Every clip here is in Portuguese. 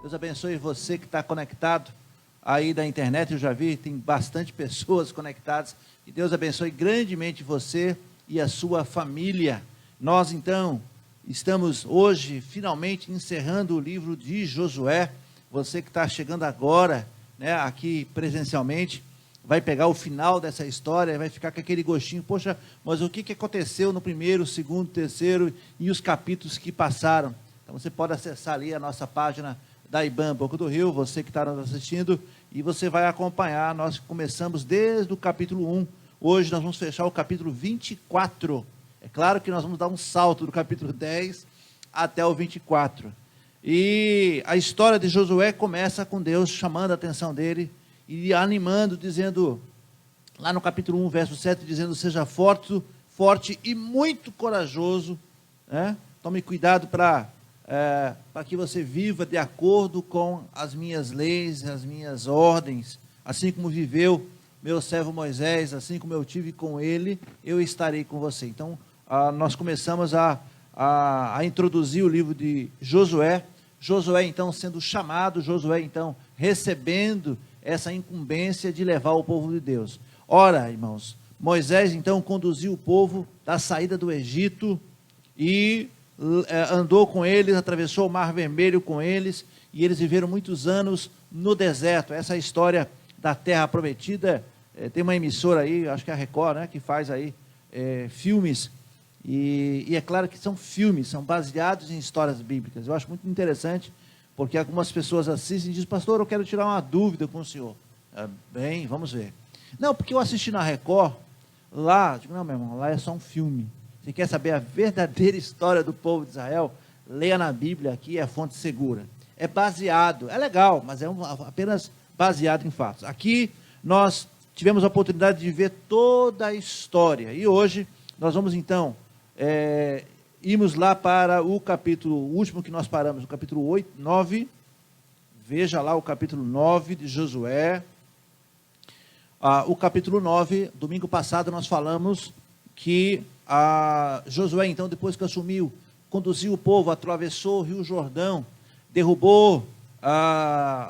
Deus abençoe você que está conectado aí da internet. Eu já vi, tem bastante pessoas conectadas. E Deus abençoe grandemente você e a sua família. Nós, então, estamos hoje, finalmente, encerrando o livro de Josué. Você que está chegando agora, né, aqui presencialmente, vai pegar o final dessa história e vai ficar com aquele gostinho. Poxa, mas o que aconteceu no primeiro, segundo, terceiro e os capítulos que passaram? Então você pode acessar ali a nossa página da IBAN Boca do Rio, você que está nos assistindo, e você vai acompanhar. Nós começamos desde o capítulo 1, hoje nós vamos fechar o capítulo 24. É claro que nós vamos dar um salto do capítulo 10 até o 24. E a história de Josué começa com Deus chamando a atenção dele e animando, dizendo, lá no capítulo 1, verso 7, dizendo: seja forte e muito corajoso, né? Tome cuidado para que você viva de acordo com as minhas leis, as minhas ordens, assim como viveu meu servo Moisés, assim como eu tive com ele, eu estarei com você. Então, nós começamos a introduzir o livro de Josué. Josué, então, sendo chamado, Josué, então, recebendo essa incumbência de levar o povo de Deus. Ora, irmãos, Moisés, então, conduziu o povo da saída do Egito e andou com eles, atravessou o Mar Vermelho com eles, e eles viveram muitos anos no deserto. Essa é a história da Terra Prometida. Tem uma emissora aí, acho que é a Record, né, que faz aí filmes, e é claro que são filmes, são baseados em histórias bíblicas. Eu acho muito interessante, porque algumas pessoas assistem e dizem: pastor, eu quero tirar uma dúvida com o senhor. Bem, vamos ver. Não, porque eu assisti na Record, lá, digo, não, meu irmão, lá é só um filme. Você quer saber a verdadeira história do povo de Israel? Leia na Bíblia, aqui é a fonte segura. É baseado, é legal, mas é apenas baseado em fatos. Aqui nós tivemos a oportunidade de ver toda a história, e hoje nós vamos então, irmos lá para o capítulo, o último que nós paramos, o capítulo 8, 9, veja lá o capítulo 9 de Josué. O capítulo 9, domingo passado nós falamos que Josué, então, depois que assumiu, conduziu o povo, atravessou o Rio Jordão,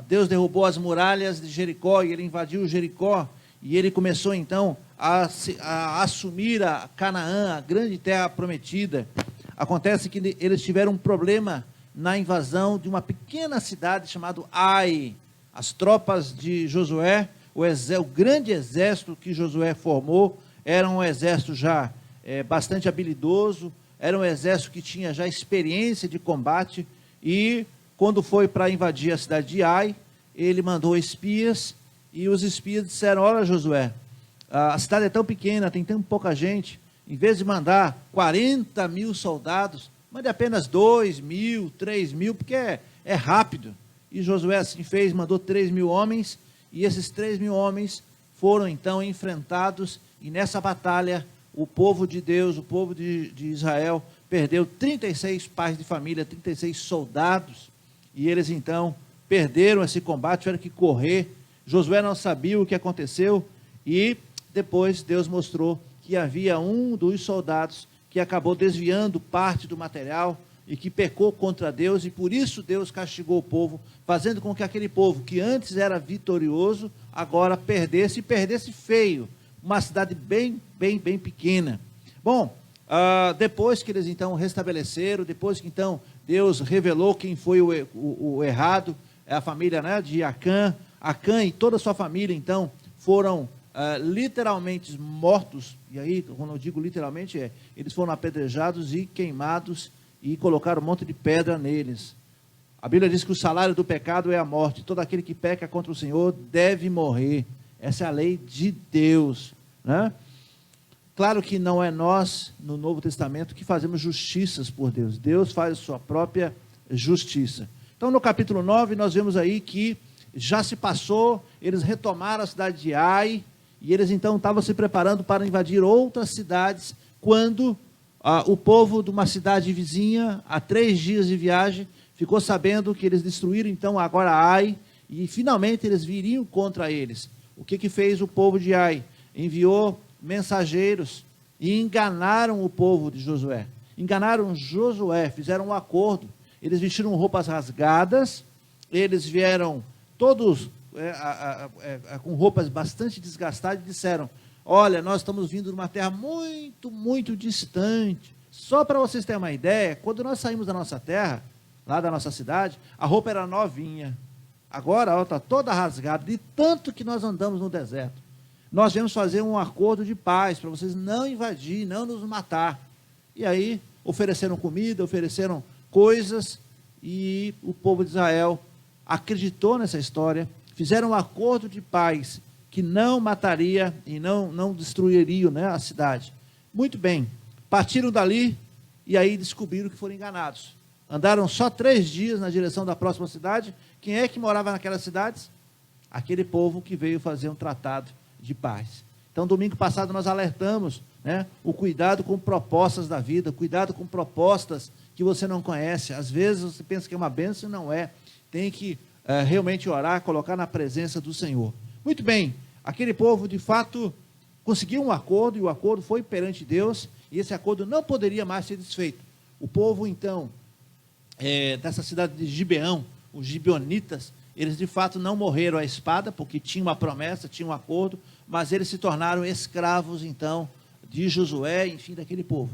Deus derrubou as muralhas de Jericó, e ele invadiu Jericó, e ele começou então a assumir a Canaã, a grande terra prometida. Acontece que eles tiveram um problema na invasão de uma pequena cidade chamada Ai. As tropas de Josué, o grande exército que Josué formou, era um exército já bastante habilidoso, era um exército que tinha já experiência de combate, e quando foi para invadir a cidade de Ai, ele mandou espias, e os espias disseram: olha, Josué, a cidade é tão pequena, tem tão pouca gente, em vez de mandar 40 mil soldados, mande apenas 2 mil, 3 mil, porque é rápido. E Josué assim fez, mandou 3 mil homens, e esses 3 mil homens foram então enfrentados, e nessa batalha, o povo de Deus, o povo de Israel, perdeu 36 pais de família, 36 soldados, e eles então perderam esse combate, tiveram que correr. Josué não sabia o que aconteceu, e depois Deus mostrou que havia um dos soldados que acabou desviando parte do material, e que pecou contra Deus, e por isso Deus castigou o povo, fazendo com que aquele povo que antes era vitorioso, agora perdesse, e perdesse feio, uma cidade bem pequena. Bom, depois que eles então restabeleceram, depois que então Deus revelou quem foi o errado, a família, né, de Acã e toda a sua família, então, foram literalmente mortos. E aí, quando eu digo literalmente, eles foram apedrejados e queimados, e colocaram um monte de pedra neles. A Bíblia diz que o salário do pecado é a morte. Todo aquele que peca contra o Senhor deve morrer. Essa é a lei de Deus, né? Claro que não é nós, no Novo Testamento, que fazemos justiças por Deus. Deus faz a sua própria justiça. Então, no capítulo 9, nós vemos aí que já se passou, eles retomaram a cidade de Ai, e eles então estavam se preparando para invadir outras cidades, quando o povo de uma cidade vizinha, a 3 dias de viagem, ficou sabendo que eles destruíram então agora Ai, e finalmente eles viriam contra eles. O que fez o povo de Ai? Enviou mensageiros e enganaram o povo de Josué. Enganaram Josué, fizeram um acordo. Eles vestiram roupas rasgadas, eles vieram todos com roupas bastante desgastadas e disseram: olha, nós estamos vindo de uma terra muito, muito distante. Só para vocês terem uma ideia, quando nós saímos da nossa terra, lá da nossa cidade, a roupa era novinha. Agora ela está toda rasgada, de tanto que nós andamos no deserto. Nós viemos fazer um acordo de paz, para vocês não invadir, não nos matar. E aí, ofereceram comida, ofereceram coisas, e o povo de Israel acreditou nessa história, fizeram um acordo de paz, que não mataria e não destruiria, né, a cidade. Muito bem, partiram dali, e aí descobriram que foram enganados. Andaram só 3 dias na direção da próxima cidade. Quem é que morava naquelas cidades? Aquele povo que veio fazer um tratado de paz. Então, domingo passado nós alertamos, né, o cuidado com propostas da vida, cuidado com propostas que você não conhece. Às vezes você pensa que é uma bênção e não é. Tem que realmente orar, colocar na presença do Senhor. Muito bem, aquele povo de fato conseguiu um acordo, e o acordo foi perante Deus, e esse acordo não poderia mais ser desfeito. O povo então, dessa cidade de Gibeão, os gibeonitas, eles de fato não morreram à espada, porque tinha uma promessa, tinha um acordo, mas eles se tornaram escravos então de Josué, enfim, daquele povo.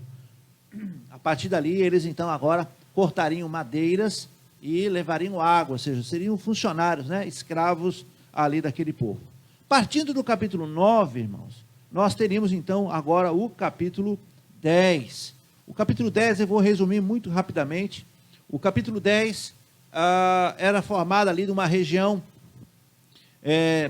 A partir dali, eles então agora cortariam madeiras e levariam água, ou seja, seriam funcionários, né, escravos ali daquele povo. Partindo do capítulo 9, irmãos, nós teríamos então agora o capítulo 10. O capítulo 10 eu vou resumir muito rapidamente. O capítulo 10 era formado ali de uma região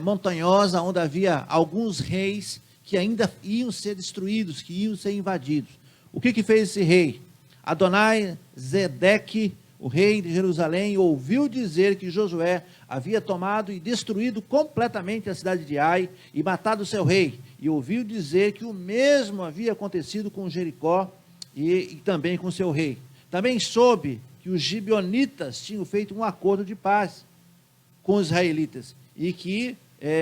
montanhosa, onde havia alguns reis que ainda iam ser destruídos, que iam ser invadidos. O que fez esse rei? Adonai-Zedeque, o rei de Jerusalém, ouviu dizer que Josué havia tomado e destruído completamente a cidade de Ai e matado o seu rei. E ouviu dizer que o mesmo havia acontecido com Jericó e também com seu rei. Também soube que os gibeonitas tinham feito um acordo de paz com os israelitas e que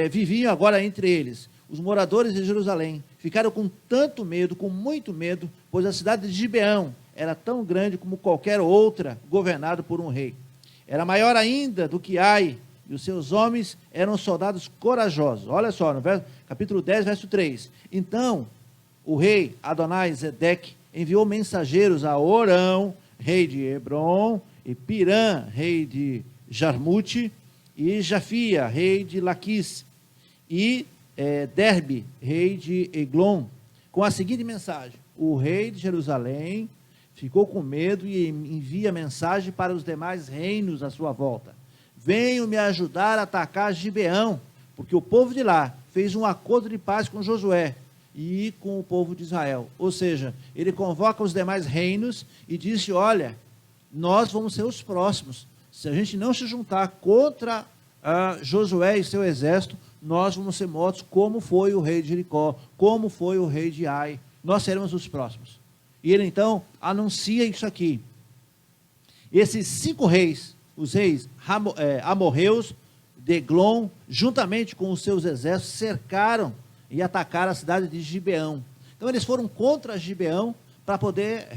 viviam agora entre eles. Os moradores de Jerusalém ficaram com tanto medo, com muito medo, pois a cidade de Gibeão era tão grande como qualquer outra, governada por um rei. Era maior ainda do que Ai, e os seus homens eram soldados corajosos. Olha só, no capítulo 10, verso 3. Então, o rei Adonai-Zedeque enviou mensageiros a Orão, rei de Hebron, e Pirã, rei de Jarmute, e Jafia, rei de Laquis, e Derbe, rei de Eglon, com a seguinte mensagem: o rei de Jerusalém ficou com medo e envia mensagem para os demais reinos à sua volta: venham me ajudar a atacar Gibeão, porque o povo de lá fez um acordo de paz com Josué e com o povo de Israel. Ou seja, ele convoca os demais reinos e disse: olha, nós vamos ser os próximos. Se a gente não se juntar contra Josué e seu exército, nós vamos ser mortos, como foi o rei de Jericó, como foi o rei de Ai. Nós seremos os próximos. E ele então anuncia isso aqui. Esses 5 reis, os reis amorreus de Eglon, juntamente com os seus exércitos, cercaram e atacaram a cidade de Gibeão. Então eles foram contra Gibeão para poder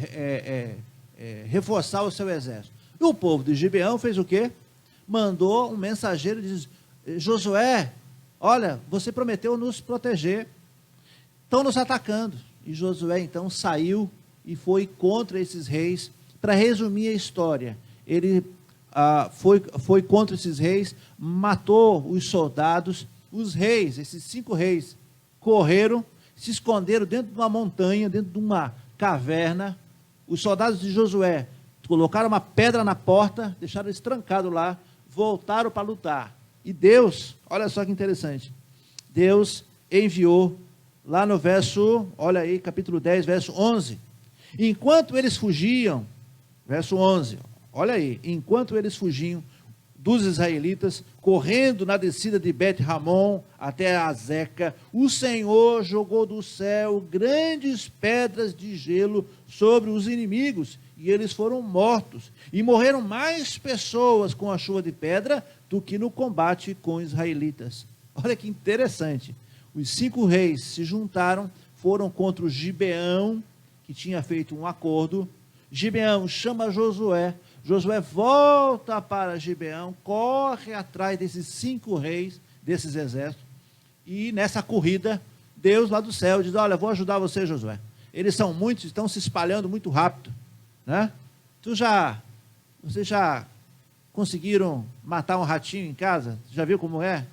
reforçar o seu exército. E o povo de Gibeão fez o quê? Mandou um mensageiro e diz: Josué, olha, você prometeu nos proteger, estão nos atacando. E Josué então saiu e foi contra esses reis. Para resumir a história, ele foi contra esses reis, matou os soldados. Os reis, esses 5 reis, correram, se esconderam dentro de uma montanha, dentro de uma caverna. Os soldados de Josué colocaram uma pedra na porta, deixaram eles trancados lá, voltaram para lutar. E Deus, olha só que interessante, Deus enviou lá no verso, olha aí, capítulo 10, verso 11. Enquanto eles fugiam, verso 11, olha aí, enquanto eles fugiam dos israelitas, correndo na descida de Bet-Ramon até Azeca, o Senhor jogou do céu grandes pedras de gelo sobre os inimigos, e eles foram mortos. E morreram mais pessoas com a chuva de pedra do que no combate com os israelitas. Olha que interessante. Os 5 reis se juntaram, foram contra o Gibeão, que tinha feito um acordo. Gibeão chama Josué, Josué volta para Gibeão, corre atrás desses 5 reis, desses exércitos, e nessa corrida, Deus lá do céu diz: olha, vou ajudar você, Josué. Eles são muitos, estão se espalhando muito rápido, né? Vocês já conseguiram matar um ratinho em casa? Já viu como é?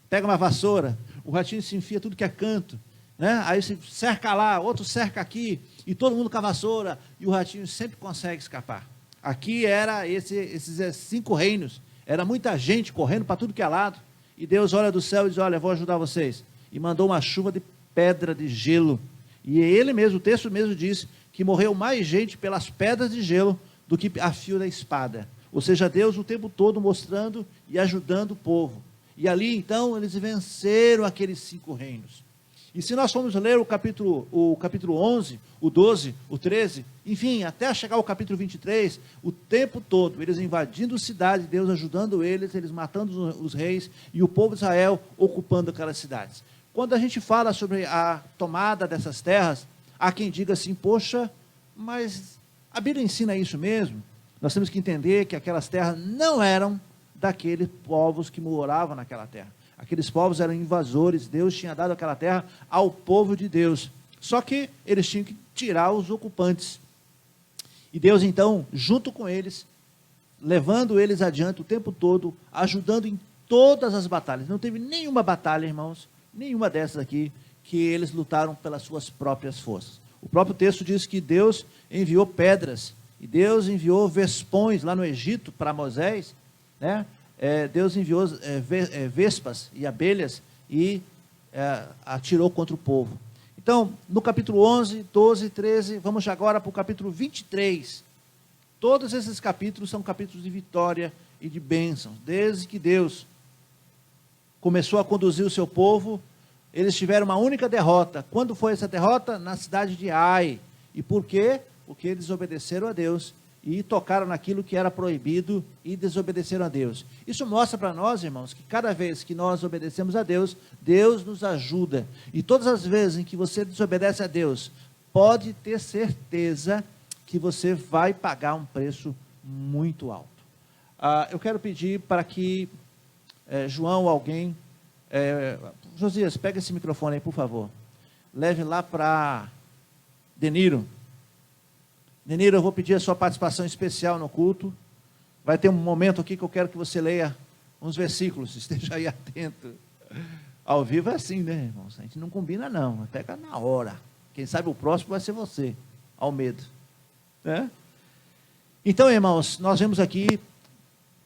Pega uma vassoura, o ratinho se enfia tudo que é canto, né? Aí se cerca lá, outro cerca aqui, e todo mundo com a vassoura, e o ratinho sempre consegue escapar. Aqui era esses 5 reinos, era muita gente correndo para tudo que é lado, e Deus olha do céu e diz: olha, vou ajudar vocês. E mandou uma chuva de pedra de gelo, e ele mesmo, o texto mesmo diz, que morreu mais gente pelas pedras de gelo, do que a fio da espada. Ou seja, Deus o tempo todo mostrando e ajudando o povo. E ali então eles venceram aqueles 5 reinos. E se nós formos ler o capítulo 11, o 12, o 13, enfim, até chegar ao capítulo 23, o tempo todo, eles invadindo cidades, Deus ajudando eles matando os reis, e o povo de Israel ocupando aquelas cidades. Quando a gente fala sobre a tomada dessas terras, há quem diga assim: poxa, mas a Bíblia ensina isso mesmo? Nós temos que entender que aquelas terras não eram daqueles povos que moravam naquela terra. Aqueles povos eram invasores, Deus tinha dado aquela terra ao povo de Deus. Só que eles tinham que tirar os ocupantes. E Deus então, junto com eles, levando eles adiante o tempo todo, ajudando em todas as batalhas. Não teve nenhuma batalha, irmãos, nenhuma dessas aqui, que eles lutaram pelas suas próprias forças. O próprio texto diz que Deus enviou pedras, e Deus enviou vespões lá no Egito para Moisés, né? Deus enviou vespas e abelhas e atirou contra o povo. Então, no capítulo 11, 12, 13, vamos agora para o capítulo 23. Todos esses capítulos são capítulos de vitória e de bênçãos. Desde que Deus começou a conduzir o seu povo, eles tiveram uma única derrota. Quando foi essa derrota? Na cidade de Ai. E por quê? Porque eles desobedeceram a Deus e tocaram naquilo que era proibido e desobedeceram a Deus. Isso mostra para nós, irmãos, que cada vez que nós obedecemos a Deus, Deus nos ajuda. E todas as vezes em que você desobedece a Deus, pode ter certeza que você vai pagar um preço muito alto. Eu quero pedir para que João, alguém... Josias, pega esse microfone aí, por favor. Leve lá para Deniro. Deniro, eu vou pedir a sua participação especial no culto. Vai ter um momento aqui que eu quero que você leia uns versículos, esteja aí atento. Ao vivo é assim, né, irmãos? A gente não combina não, pega na hora. Quem sabe o próximo vai ser você, ao medo. Né? Então, irmãos, nós vemos aqui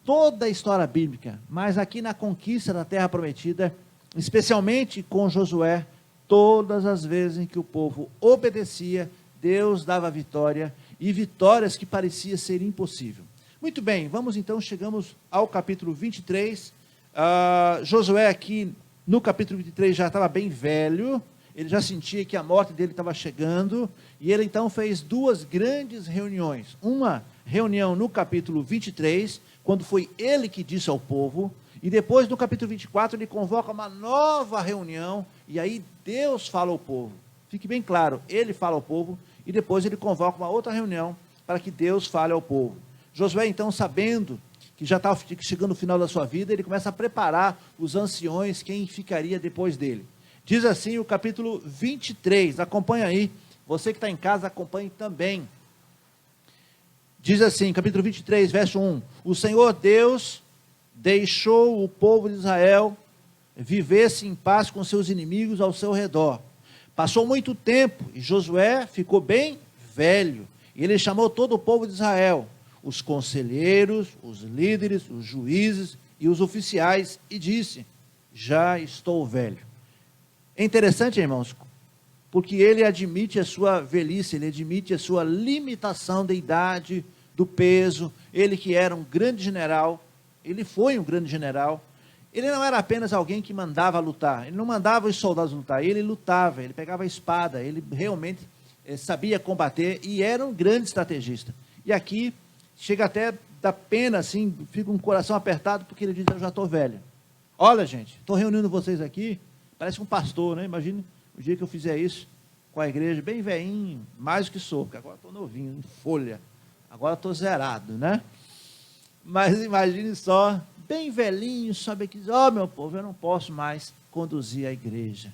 toda a história bíblica, mas aqui na conquista da terra prometida, especialmente com Josué, todas as vezes em que o povo obedecia, Deus dava vitória, e vitórias que parecia ser impossível. Muito bem, chegamos ao capítulo 23, Josué aqui no capítulo 23 já estava bem velho, ele já sentia que a morte dele estava chegando, e ele então fez 2 grandes reuniões, uma reunião no capítulo 23, quando foi ele que disse ao povo, e depois no capítulo 24 ele convoca uma nova reunião, e aí Deus fala ao povo, fique bem claro, ele fala ao povo, e depois ele convoca uma outra reunião, para que Deus fale ao povo. Josué então, sabendo que já estava chegando o final da sua vida, ele começa a preparar os anciões, quem ficaria depois dele. Diz assim o capítulo 23, acompanha aí, você que está em casa, acompanhe também. Diz assim, capítulo 23, verso 1, o Senhor Deus deixou o povo de Israel vivesse em paz com seus inimigos ao seu redor. Passou muito tempo, e Josué ficou bem velho, e ele chamou todo o povo de Israel, os conselheiros, os líderes, os juízes e os oficiais, e disse, já estou velho. É interessante, irmãos, porque ele admite a sua velhice, ele admite a sua limitação da idade, do peso, ele que era um grande general, ele foi um grande general, ele não era apenas alguém que mandava lutar, ele não mandava os soldados lutar, ele lutava, ele pegava a espada, ele realmente sabia combater e era um grande estrategista. E aqui, chega até da pena, assim, fica um coração apertado, porque ele diz, eu já estou velho. Olha, gente, estou reunindo vocês aqui, parece um pastor, né? Imagine o dia que eu fizer isso com a igreja, bem velhinho, mais do que sou, porque agora estou novinho, em folha, agora estou zerado, né? Mas imagine só, bem velhinho, sabe aqui, meu povo, eu não posso mais conduzir a igreja.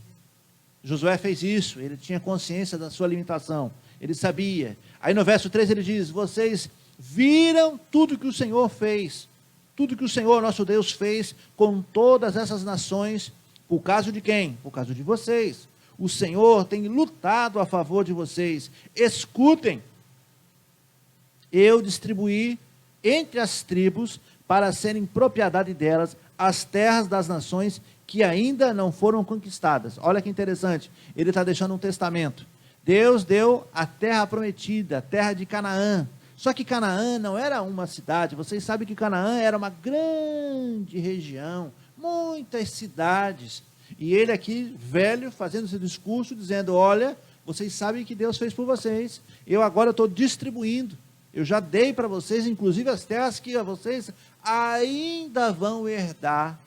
Josué fez isso, ele tinha consciência da sua limitação, ele sabia. Aí no verso 3 ele diz, vocês viram tudo que o Senhor fez, tudo que o Senhor nosso Deus fez com todas essas nações, por causa de quem? Por causa de vocês. O Senhor tem lutado a favor de vocês. Escutem, eu distribuí entre as tribos, para serem propriedade delas, as terras das nações que ainda não foram conquistadas. Olha que interessante, ele está deixando um testamento. Deus deu a terra prometida, a terra de Canaã. Só que Canaã não era uma cidade, vocês sabem que Canaã era uma grande região, muitas cidades. E ele aqui, velho, fazendo esse discurso, dizendo, olha, vocês sabem que Deus fez por vocês, eu agora estou distribuindo. Eu já dei para vocês, inclusive as terras que vocês ainda vão herdar.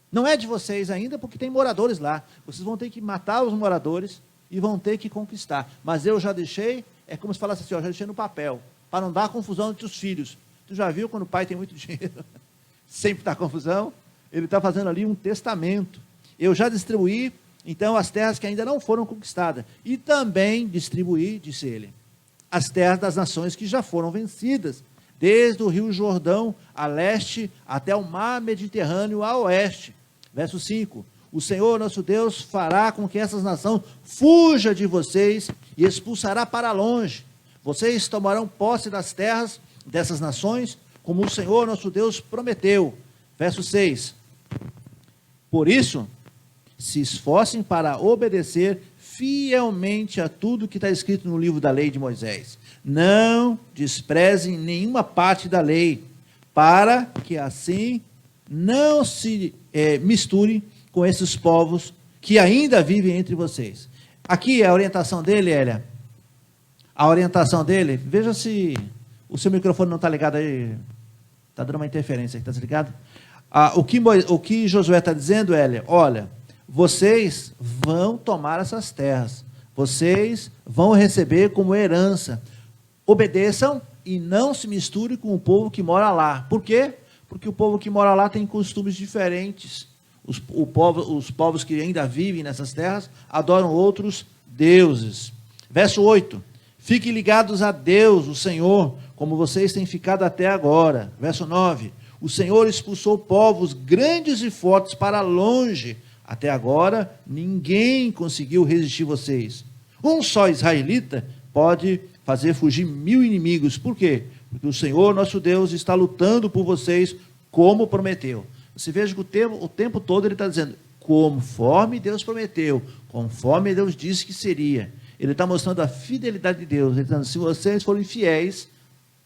Não é de vocês ainda, porque tem moradores lá. Vocês vão ter que matar os moradores e vão ter que conquistar. Mas eu já deixei, é como se falasse assim, ó, já deixei no papel, para não dar confusão entre os filhos. Tu já viu quando o pai tem muito dinheiro? Sempre dá confusão. Ele está fazendo ali um testamento. Eu já distribuí, então, as terras que ainda não foram conquistadas. E também distribuí, disse ele, as terras das nações que já foram vencidas, desde o rio Jordão a leste até o mar Mediterrâneo a oeste. Verso 5, o Senhor nosso Deus fará com que essas nações fuja de vocês e expulsará para longe. Vocês tomarão posse das terras dessas nações, como o Senhor nosso Deus prometeu. Verso 6, por isso, se esforcem para obedecer fielmente a tudo que está escrito no livro da lei de Moisés. Não desprezem nenhuma parte da lei, para que assim não se misture com esses povos que ainda vivem entre vocês. Aqui a orientação dele, Elia, a orientação dele, veja se o seu microfone não está ligado aí, está dando uma interferência aí, está desligado? O que Josué está dizendo, Elia, olha, vocês vão tomar essas terras, vocês vão receber como herança, obedeçam e não se misturem com o povo que mora lá. Por quê? Porque o povo que mora lá tem costumes diferentes. Os povos que ainda vivem nessas terras adoram outros deuses. Verso 8, fiquem ligados a Deus, o Senhor, como vocês têm ficado até agora. Verso 9, o Senhor expulsou povos grandes e fortes para longe. Até agora, ninguém conseguiu resistir vocês. Um só israelita pode fazer fugir 1000 inimigos. Por quê? Porque o Senhor, nosso Deus, está lutando por vocês, como prometeu. Você veja que o tempo todo ele está dizendo, conforme Deus prometeu, conforme Deus disse que seria. Ele está mostrando a fidelidade de Deus. Ele está dizendo, se vocês forem fiéis,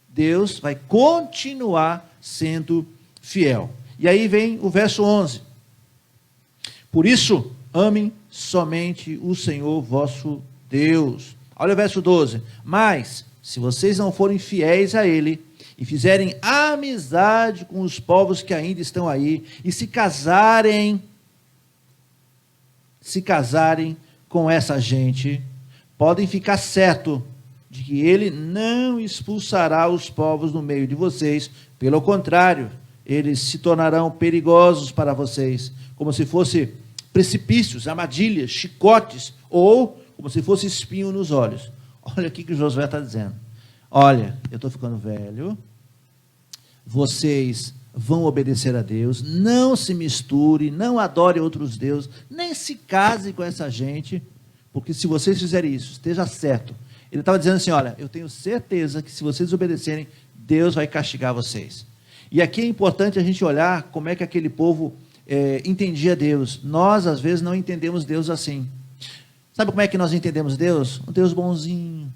Deus vai continuar sendo fiel. E aí vem o verso 11. Por isso, amem somente o Senhor vosso Deus. Olha o verso 12. Mas, se vocês não forem fiéis a Ele, e fizerem amizade com os povos que ainda estão aí, e se casarem com essa gente, podem ficar certo de que Ele não expulsará os povos no meio de vocês. Pelo contrário, eles se tornarão perigosos para vocês, como se fossem precipícios, armadilhas, chicotes, ou como se fosse espinho nos olhos. Olha aqui que o Josué está dizendo. Olha, eu estou ficando velho, vocês vão obedecer a Deus, não se misturem, não adorem outros deuses, nem se casem com essa gente, porque se vocês fizerem isso, esteja certo. Ele estava dizendo assim, olha, eu tenho certeza que se vocês obedecerem, Deus vai castigar vocês. E aqui é importante a gente olhar como é que aquele povo entendia Deus. Nós, às vezes, não entendemos Deus assim. Sabe como é que nós entendemos Deus? Um Deus bonzinho,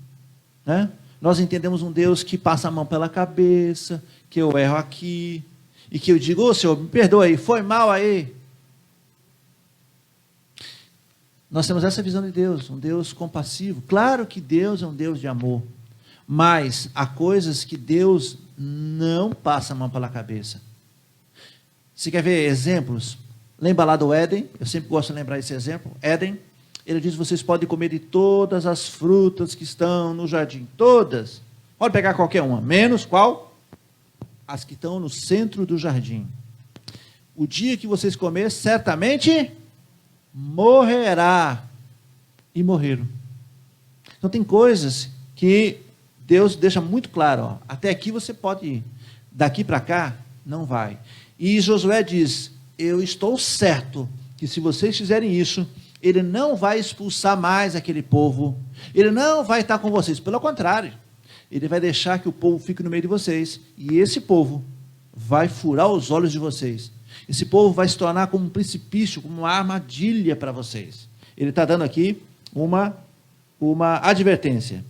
né? Nós entendemos um Deus que passa a mão pela cabeça, que eu erro aqui, e que eu digo, ô Senhor, me perdoa aí, foi mal aí. Nós temos essa visão de Deus, um Deus compassivo. Claro que Deus é um Deus de amor, mas há coisas que Deus não passa a mão pela cabeça. Você quer ver exemplos? Lembra lá do Éden? Eu sempre gosto de lembrar esse exemplo. Éden, ele diz, vocês podem comer de todas as frutas que estão no jardim, todas. Pode pegar qualquer uma, menos qual? as que estão no centro do jardim. O dia que vocês comerem, certamente morrerá. E morreram. Então tem coisas que Deus deixa muito claro, ó, até aqui você pode ir, daqui para cá, não vai. E Josué diz, eu estou certo que se vocês fizerem isso, ele não vai expulsar mais aquele povo, ele não vai estar com vocês, pelo contrário, ele vai deixar que o povo fique no meio de vocês, e esse povo vai furar os olhos de vocês, esse povo vai se tornar como um precipício, como uma armadilha para vocês. Ele está dando aqui uma advertência.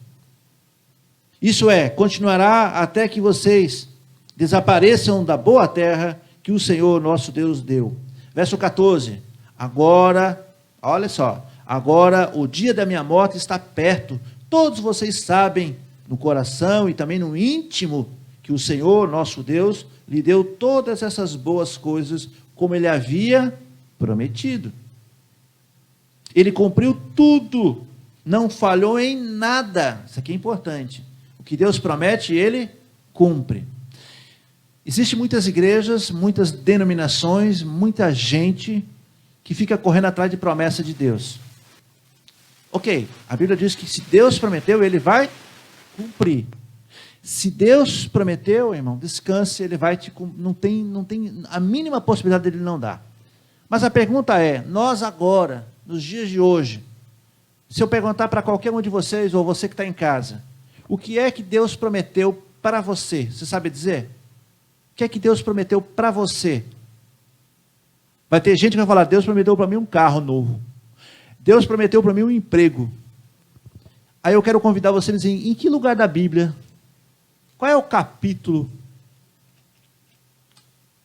Isso é, continuará até que vocês desapareçam da boa terra que o Senhor nosso Deus deu. Verso 14, agora, olha só, agora o dia da minha morte está perto, todos vocês sabem, no coração e também no íntimo, que o Senhor nosso Deus lhe deu todas essas boas coisas, como ele havia prometido. Ele cumpriu tudo, não falhou em nada, isso aqui é importante, o que Deus promete, ele cumpre. Existem muitas igrejas, muitas denominações, muita gente que fica correndo atrás de promessa de Deus. Ok, a Bíblia diz que se Deus prometeu, ele vai cumprir. Se Deus prometeu, irmão, descanse, ele vai te cumprir. Não tem a mínima possibilidade dele não dar. Mas a pergunta é, nós agora, nos dias de hoje, se eu perguntar para qualquer um de vocês, ou você que está em casa, o que é que Deus prometeu para você? Você sabe dizer? O que é que Deus prometeu para você? Vai ter gente que vai falar, Deus prometeu para mim um carro novo. Deus prometeu para mim um emprego. Aí eu quero convidar você a dizer, em que lugar da Bíblia, qual é o capítulo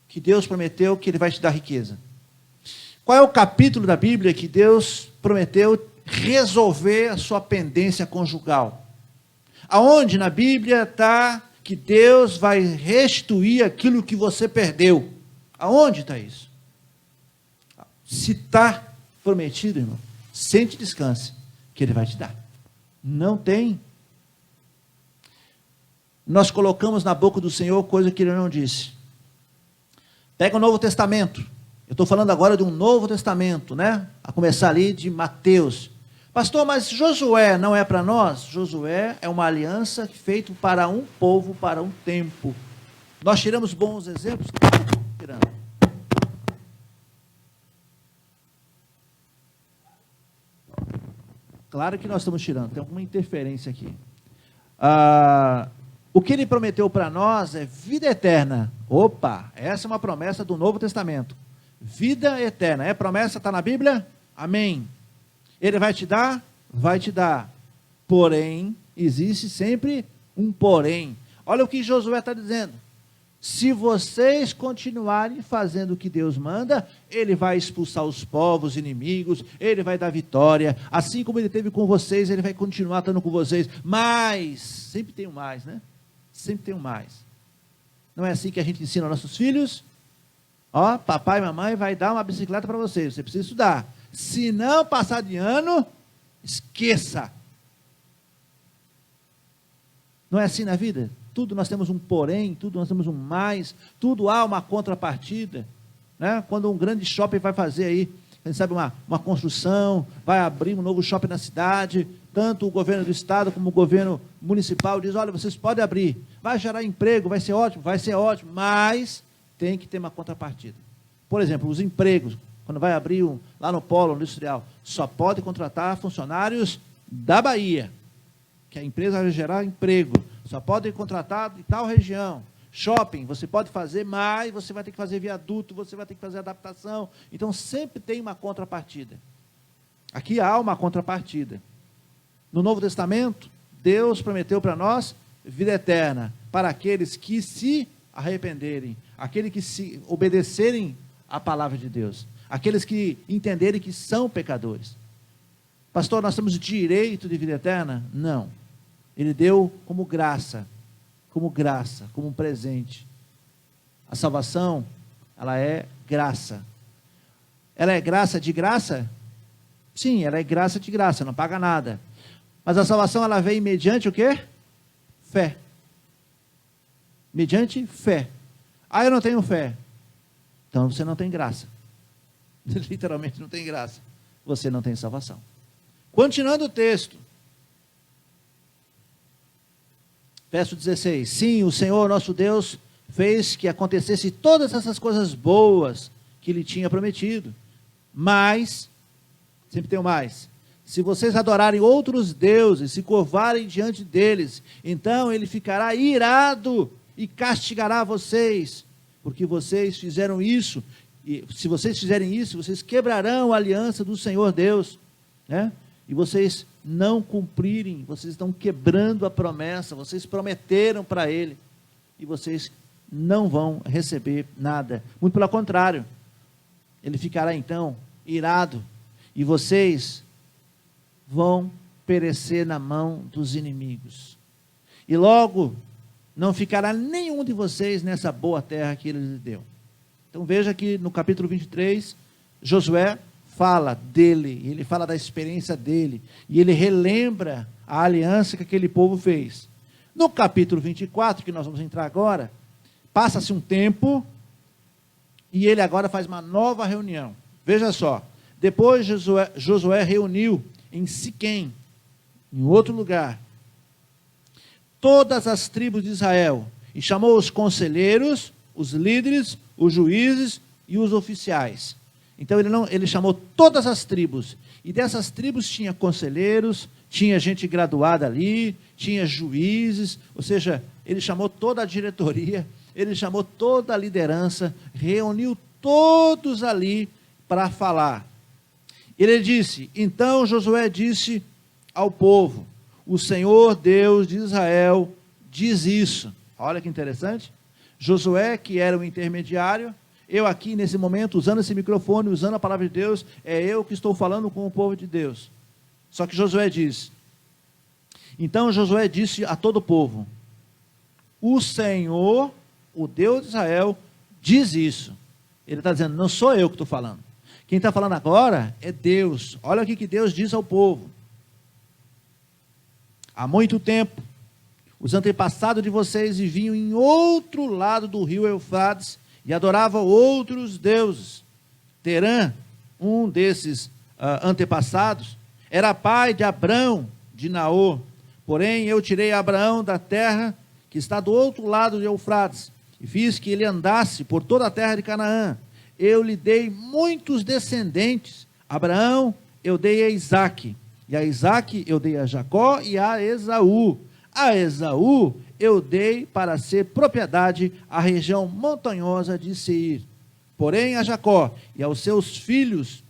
que Deus prometeu que ele vai te dar riqueza? Qual é o capítulo da Bíblia que Deus prometeu resolver a sua pendência conjugal? Aonde na Bíblia está que Deus vai restituir aquilo que você perdeu? Aonde está isso? Se está prometido, irmão, sente e descanse, que ele vai te dar. Não tem. Nós colocamos na boca do Senhor coisa que ele não disse. Pega o Novo Testamento. Eu estou falando agora de um Novo Testamento, né? A começar ali de Mateus. Pastor, mas Josué não é para nós? Josué é uma aliança feita para um povo, para um tempo. Nós tiramos bons exemplos? Tirando. Claro que nós estamos tirando, tem alguma interferência aqui. O que ele prometeu para nós é vida eterna. Opa, essa é uma promessa do Novo Testamento. Vida eterna, é promessa, está na Bíblia? Amém. Ele vai te dar? Vai te dar. Porém, existe sempre um porém. Olha o que Josué está dizendo. Se vocês continuarem fazendo o que Deus manda, ele vai expulsar os povos inimigos, ele vai dar vitória, assim como ele teve com vocês, ele vai continuar estando com vocês, mas, sempre tem um mais, né? Sempre tem um mais. Não é assim que a gente ensina aos nossos filhos? Ó, papai e mamãe vai dar uma bicicleta para você, você precisa estudar. Se não passar de ano, esqueça. Não é assim na vida? Tudo nós temos um porém, tudo nós temos um mais, tudo há uma contrapartida, né? Quando um grande shopping vai fazer aí, quem sabe uma construção, vai abrir um novo shopping na cidade, tanto o governo do estado como o governo municipal diz, olha, vocês podem abrir, vai gerar emprego, vai ser ótimo, mas tem que ter uma contrapartida. Por exemplo, os empregos, quando vai abrir lá no polo industrial, só pode contratar funcionários da Bahia, que a empresa vai gerar emprego, só pode contratar de tal região. Shopping, você pode fazer, mas você vai ter que fazer viaduto, você vai ter que fazer adaptação. Então, sempre tem uma contrapartida. Aqui há uma contrapartida. No Novo Testamento, Deus prometeu para nós vida eterna, para aqueles que se arrependerem, aqueles que se obedecerem à palavra de Deus, aqueles que entenderem que são pecadores. Pastor, nós temos direito de vida eterna? Não. Ele deu como graça, como um presente. A salvação, ela é graça. Ela é graça de graça? Sim, ela é graça de graça, não paga nada. Mas a salvação, ela vem mediante o quê? Fé. Mediante fé. Ah, eu não tenho fé. Então você não tem graça. Literalmente não tem graça. Você não tem salvação. Continuando o texto. Verso 16. Sim, o Senhor nosso Deus fez que acontecesse todas essas coisas boas que Ele tinha prometido. Mas, sempre tem um mais, se vocês adorarem outros deuses, se curvarem diante deles, então Ele ficará irado e castigará vocês, porque vocês fizeram isso. E se vocês fizerem isso, vocês quebrarão a aliança do Senhor Deus, né? E vocês não cumprirem, vocês estão quebrando a promessa, vocês prometeram para Ele, e vocês não vão receber nada. Muito pelo contrário, Ele ficará então irado, e vocês vão perecer na mão dos inimigos. E logo, não ficará nenhum de vocês nessa boa terra que Ele lhes deu. Então veja que no capítulo 23, Josué fala dele, ele fala da experiência dele, e ele relembra a aliança que aquele povo fez. No capítulo 24, que nós vamos entrar agora, passa-se um tempo, e ele agora faz uma nova reunião. Veja só, depois Josué reuniu em Siquém, em outro lugar, todas as tribos de Israel, e chamou os conselheiros, os líderes, os juízes e os oficiais. Então ele chamou todas as tribos, e dessas tribos tinha conselheiros, tinha gente graduada ali, tinha juízes, ou seja, ele chamou toda a diretoria, ele chamou toda a liderança, reuniu todos ali para falar. Ele disse, então Josué disse ao povo, o Senhor Deus de Israel diz isso. Olha que interessante. Josué, que era o intermediário, eu aqui nesse momento, usando esse microfone, usando a palavra de Deus, é eu que estou falando com o povo de Deus. Só que Josué diz, então Josué disse a todo o povo, o Senhor, o Deus de Israel, diz isso. Ele está dizendo, não sou eu que estou falando. Quem está falando agora é Deus. Olha o que Deus diz ao povo. Há muito tempo, os antepassados de vocês viviam em outro lado do rio Eufrates e adoravam outros deuses. Terã, um desses antepassados, era pai de Abrão, de Naor. Porém, eu tirei Abraão da terra que está do outro lado de Eufrates e fiz que ele andasse por toda a terra de Canaã. Eu lhe dei muitos descendentes. Abraão eu dei a Isaque, e a Isaque eu dei a Jacó e a Esaú. A Esaú eu dei para ser propriedade a região montanhosa de Seir. Porém a Jacó e aos seus filhos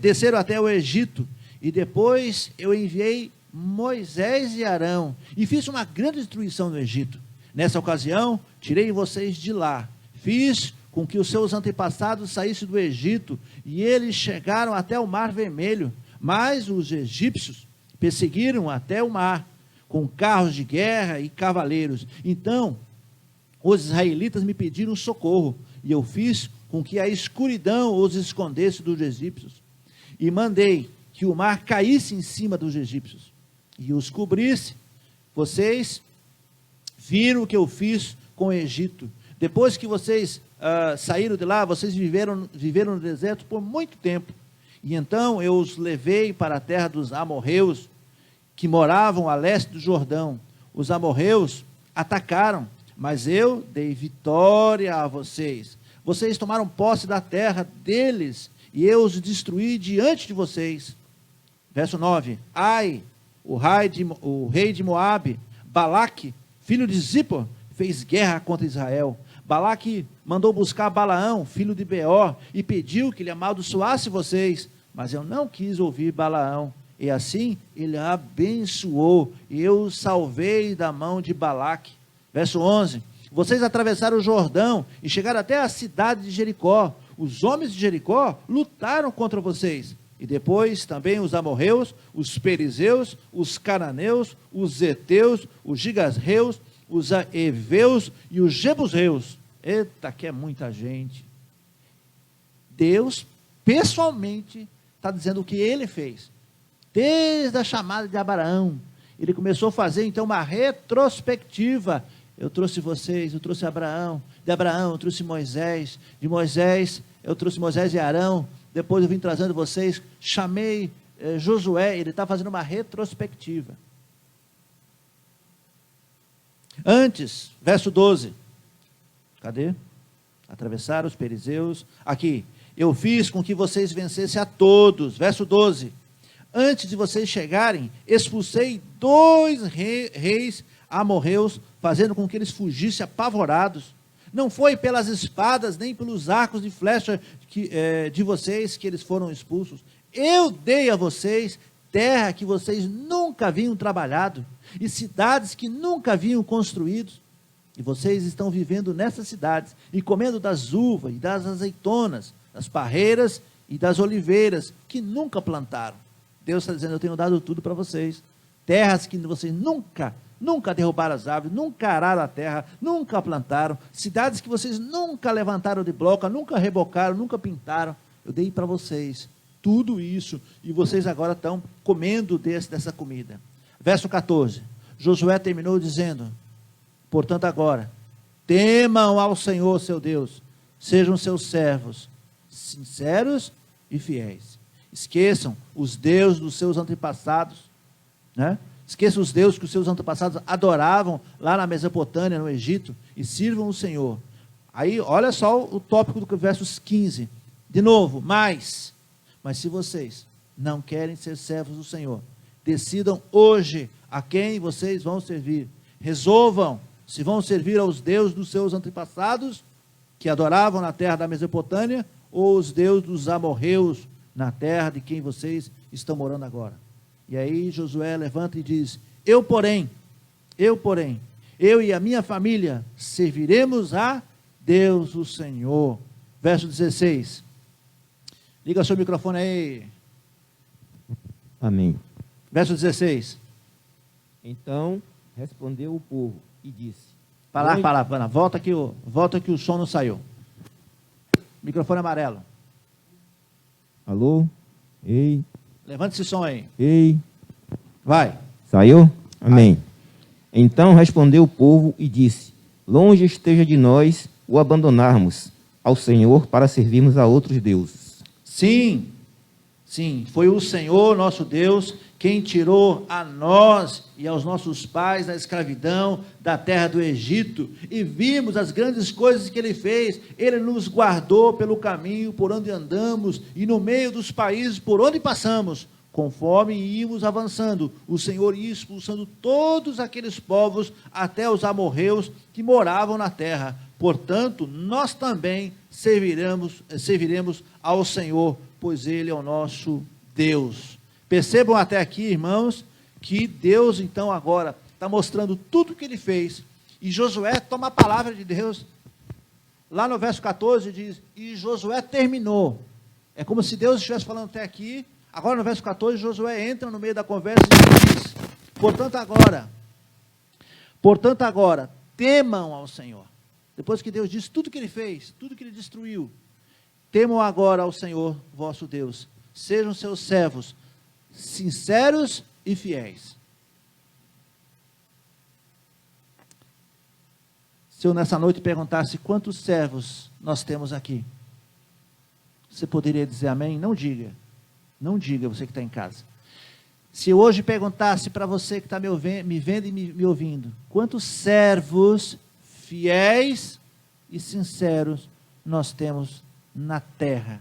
desceram até o Egito, e depois eu enviei Moisés e Arão, e fiz uma grande destruição no Egito. Nessa ocasião, tirei vocês de lá, fiz com que os seus antepassados saíssem do Egito, e eles chegaram até o Mar Vermelho, mas os egípcios perseguiram até o mar, com carros de guerra e cavaleiros. Então, os israelitas me pediram socorro, e eu fiz com que a escuridão os escondesse dos egípcios, e mandei que o mar caísse em cima dos egípcios, e os cobrisse. Vocês viram o que eu fiz com o Egito. Depois que vocês saíram de lá, vocês viveram no deserto por muito tempo. E então eu os levei para a terra dos amorreus, que moravam a leste do Jordão. Os amorreus atacaram, mas eu dei vitória a vocês. Vocês tomaram posse da terra deles, e eu os destruí diante de vocês. Verso 9. Ai, o rei de Moabe, Balaque, filho de Zippor, fez guerra contra Israel. Balaque mandou buscar Balaão, filho de Beor, e pediu que ele amaldiçoasse vocês, mas eu não quis ouvir Balaão, e assim ele abençoou, e eu os salvei da mão de Balaque. Verso 11, vocês atravessaram o Jordão, e chegaram até a cidade de Jericó. Os homens de Jericó lutaram contra vocês, e depois também os amorreus, os perizeus, os cananeus, os heteus, os gigasreus, os eveus e os jebuseus. Eita, que é muita gente. Deus, pessoalmente, está dizendo o que ele fez. Desde a chamada de Abraão, ele começou a fazer então uma retrospectiva. eu trouxe vocês, eu trouxe Abraão, de Abraão eu trouxe Moisés, de Moisés eu trouxe Moisés e Arão, depois eu vim trazendo vocês, chamei Josué, ele está fazendo uma retrospectiva. Antes, verso 12, cadê? Atravessaram os perizeus, aqui, eu fiz com que vocês vencessem a todos, verso 12, antes de vocês chegarem, expulsei 2 reis amorreus, fazendo com que eles fugissem apavorados, não foi pelas espadas, nem pelos arcos de flecha de vocês que eles foram expulsos, eu dei a vocês terra que vocês nunca haviam trabalhado, e cidades que nunca haviam construído, e vocês estão vivendo nessas cidades, e comendo das uvas e das azeitonas, das parreiras e das oliveiras, que nunca plantaram. Deus está dizendo, eu tenho dado tudo para vocês, terras que vocês nunca derrubaram as árvores, nunca araram a terra, nunca plantaram, cidades que vocês nunca levantaram de bloco, nunca rebocaram, nunca pintaram, eu dei para vocês tudo isso, e vocês agora estão comendo dessa comida. Verso 14, Josué terminou dizendo, portanto agora, temam ao Senhor seu Deus, sejam seus servos, sinceros e fiéis, esqueçam os deuses dos seus antepassados, né? Esqueçam os deuses que os seus antepassados adoravam lá na Mesopotâmia, no Egito, e sirvam o Senhor. Aí, olha só o tópico do versos 15, de novo, mas se vocês não querem ser servos do Senhor, decidam hoje a quem vocês vão servir, resolvam se vão servir aos deuses dos seus antepassados, que adoravam na terra da Mesopotâmia, ou os deuses dos amorreus, na terra de quem vocês estão morando agora. E aí Josué levanta e diz, eu porém, eu e a minha família, serviremos a Deus o Senhor. Verso 16, liga seu microfone aí. Amém. Verso 16. Então respondeu o povo e disse... Para lá, volta que o som não saiu. Microfone amarelo. Alô? Ei? Levante esse som aí. Ei? Vai. Saiu? Amém. Então respondeu o povo e disse, longe esteja de nós o abandonarmos ao Senhor para servirmos a outros deuses. Sim, foi o Senhor nosso Deus quem tirou a nós e aos nossos pais da escravidão da terra do Egito, e vimos as grandes coisas que Ele fez. Ele nos guardou pelo caminho por onde andamos e no meio dos países por onde passamos. Conforme íamos avançando, o Senhor ia expulsando todos aqueles povos até os amorreus que moravam na terra. Portanto, nós também serviremos ao Senhor, pois Ele é o nosso Deus. Percebam até aqui, irmãos, que Deus então agora está mostrando tudo o que Ele fez, e Josué toma a palavra de Deus. Lá no verso 14 diz, e Josué terminou. É como se Deus estivesse falando até aqui. Agora no verso 14, Josué entra no meio da conversa e diz, portanto agora, temam ao Senhor. Depois que Deus disse tudo que Ele fez, tudo que Ele destruiu, temam agora ao Senhor vosso Deus, sejam seus servos, sinceros e fiéis. Se eu nessa noite perguntasse quantos servos nós temos aqui, você poderia dizer amém? Não diga, você que está em casa. Se eu hoje perguntasse para você que está me vendo e me ouvindo, quantos servos fiéis e sinceros nós temos na terra?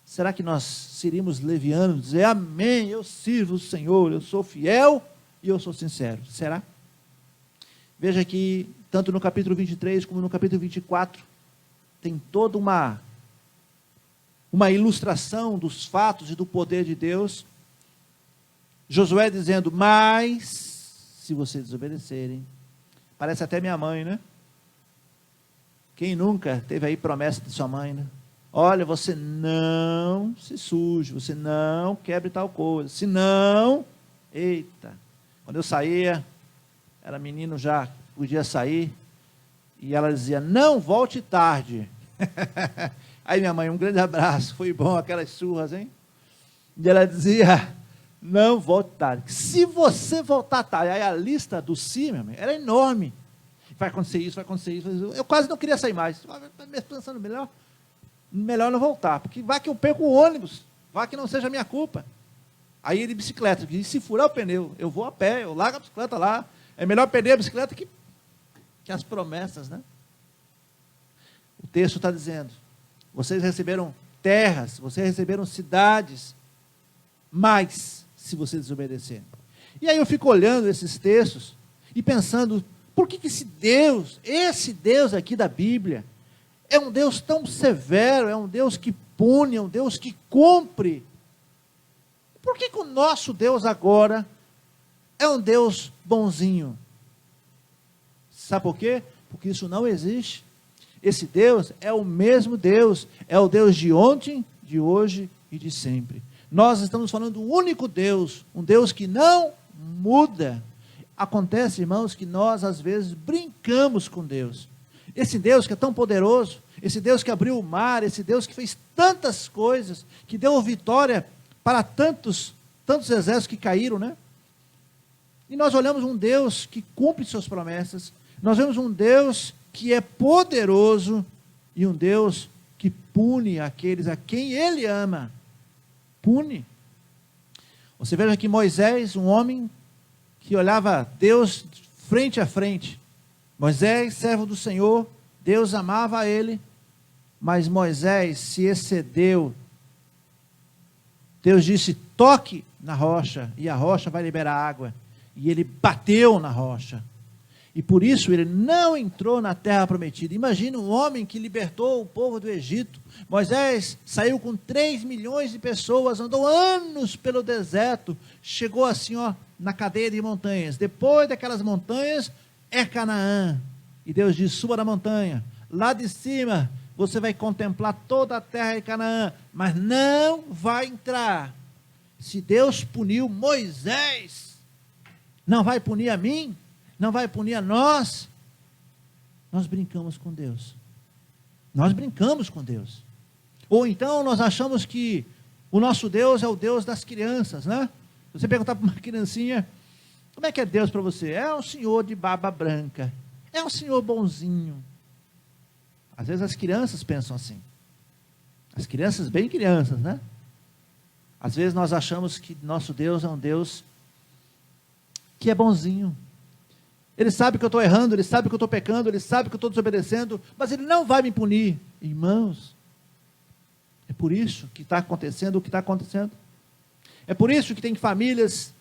Será que nós seríamos levianos, dizer amém, eu sirvo o Senhor, eu sou fiel e eu sou sincero? Será? Veja que tanto no capítulo 23 como no capítulo 24, tem toda uma ilustração dos fatos e do poder de Deus. Josué dizendo, mas se vocês desobedecerem, parece até minha mãe, né? Quem nunca teve aí promessa de sua mãe, né? Olha, você não se suje, você não quebre tal coisa, senão, eita, quando eu saía, era menino já, podia sair, e ela dizia, não volte tarde. Aí minha mãe, um grande abraço, foi bom aquelas surras, hein? E ela dizia, Não volte tarde. Se você voltar tarde, aí a lista do sim, meu amigo, era enorme. Vai acontecer isso, vai acontecer isso. Eu quase não queria sair mais. Pensando melhor não voltar, porque vai que eu perco o ônibus, vai que não seja minha culpa. Aí ele de bicicleta, e se furar o pneu, eu vou a pé, eu largo a bicicleta lá. É melhor perder a bicicleta que as promessas, né? O texto está dizendo, vocês receberam terras, vocês receberam cidades, mas se vocês desobedecerem. E aí eu fico olhando esses textos e pensando, por que esse Deus aqui da Bíblia, é um Deus tão severo, é um Deus que pune, é um Deus que cumpre? Por que o nosso Deus agora é um Deus bonzinho? Sabe por quê? Porque isso não existe. Esse Deus é o mesmo Deus, é o Deus de ontem, de hoje e de sempre. Nós estamos falando do único Deus, um Deus que não muda. Acontece, irmãos, que nós às vezes brincamos com Deus. Esse Deus que é tão poderoso, esse Deus que abriu o mar, esse Deus que fez tantas coisas, que deu vitória para tantos exércitos que caíram, né? E nós olhamos um Deus que cumpre suas promessas, nós vemos um Deus que é poderoso e um Deus que pune aqueles a quem Ele ama. Pune. Você veja que Moisés, um homem que olhava Deus frente a frente. Moisés, servo do Senhor, Deus amava ele, mas Moisés se excedeu. Deus disse, toque na rocha, e a rocha vai liberar água. E ele bateu na rocha. E por isso ele não entrou na terra prometida. Imagina um homem que libertou o povo do Egito. Moisés saiu com 3 milhões de pessoas, andou anos pelo deserto, chegou assim, na cadeia de montanhas. Depois daquelas montanhas é Canaã. E Deus diz, suba da montanha. Lá de cima você vai contemplar toda a terra de Canaã, mas não vai entrar. Se Deus puniu Moisés, não vai punir a mim? Não vai punir a nós? Nós brincamos com Deus. Nós brincamos com Deus. Ou então nós achamos que o nosso Deus é o Deus das crianças, né? Se você perguntar para uma criancinha, como é que é Deus para você? É um senhor de barba branca. É um senhor bonzinho. Às vezes as crianças pensam assim. As crianças, bem crianças, né? Às vezes nós achamos que nosso Deus é um Deus que é bonzinho. Ele sabe que eu estou errando, ele sabe que eu estou pecando, ele sabe que eu estou desobedecendo, mas ele não vai me punir. Irmãos, é por isso que está acontecendo o que está acontecendo. É por isso que tem famílias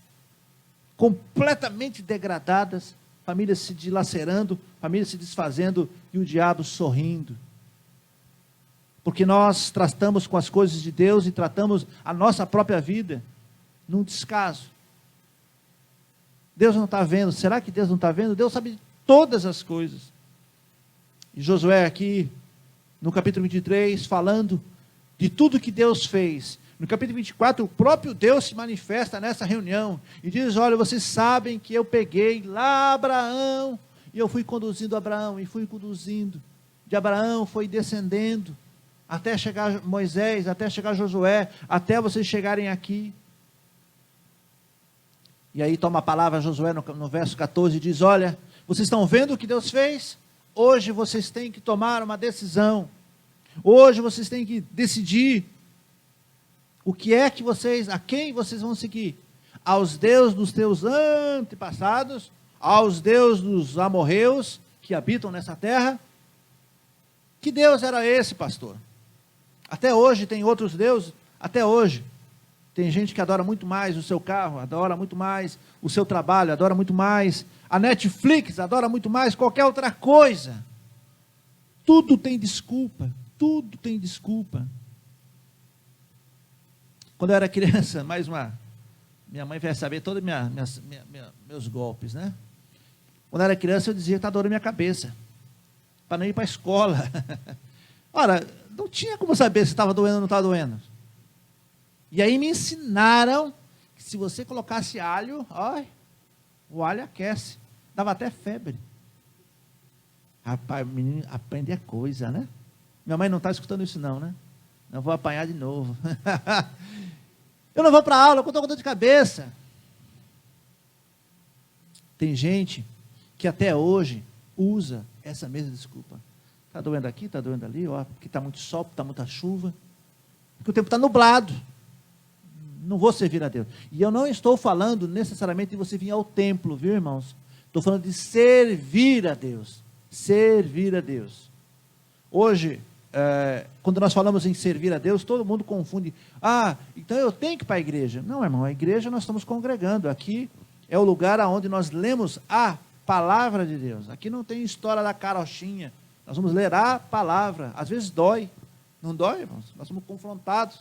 completamente degradadas, famílias se dilacerando, famílias se desfazendo e o diabo sorrindo. Porque nós tratamos com as coisas de Deus e tratamos a nossa própria vida num descaso. Deus não está vendo. Será que Deus não está vendo? Deus sabe de todas as coisas. E Josué aqui, no capítulo 23, falando de tudo que Deus fez. No capítulo 24, o próprio Deus se manifesta nessa reunião. E diz, olha, vocês sabem que eu peguei lá Abraão, e eu fui conduzindo Abraão, e fui conduzindo. De Abraão foi descendendo, até chegar Moisés, até chegar Josué, até vocês chegarem aqui. E aí toma a palavra Josué no verso 14 e diz, olha, vocês estão vendo o que Deus fez? Hoje vocês têm que tomar uma decisão. Hoje vocês têm que decidir o que é que vocês, a quem vocês vão seguir. Aos deuses dos teus antepassados, aos deuses dos amorreus que habitam nessa terra. Que Deus era esse, pastor? Até hoje tem outros deuses, até hoje. Tem gente que adora muito mais o seu carro, adora muito mais o seu trabalho, adora muito mais a Netflix, adora muito mais qualquer outra coisa. Tudo tem desculpa, tudo tem desculpa. Quando eu era criança, minha mãe vai saber todos meus golpes, né? Quando eu era criança eu dizia que está doendo minha cabeça, para não ir para a escola. Ora, não tinha como saber se estava doendo ou não estava doendo. E aí me ensinaram que se você colocasse alho, o alho aquece. Dava até febre. Rapaz, menino, aprende a coisa, né? Minha mãe não está escutando isso não, né? Não vou apanhar de novo. Eu não vou para a aula, eu estou com dor de cabeça. Tem gente que até hoje usa essa mesma desculpa. Está doendo aqui, está doendo ali, ó, porque está muito sol, está muita chuva, porque o tempo está nublado. Não vou servir a Deus. E eu não estou falando necessariamente de você vir ao templo, viu, irmãos? Estou falando de servir a Deus. Servir a Deus. Hoje, quando nós falamos em servir a Deus, todo mundo confunde. Ah, então eu tenho que ir para a igreja. Não, irmão, a igreja nós estamos congregando. Aqui é o lugar onde nós lemos a palavra de Deus. Aqui não tem história da carochinha. Nós vamos ler a palavra. Às vezes dói. Não dói, irmãos? Nós somos confrontados.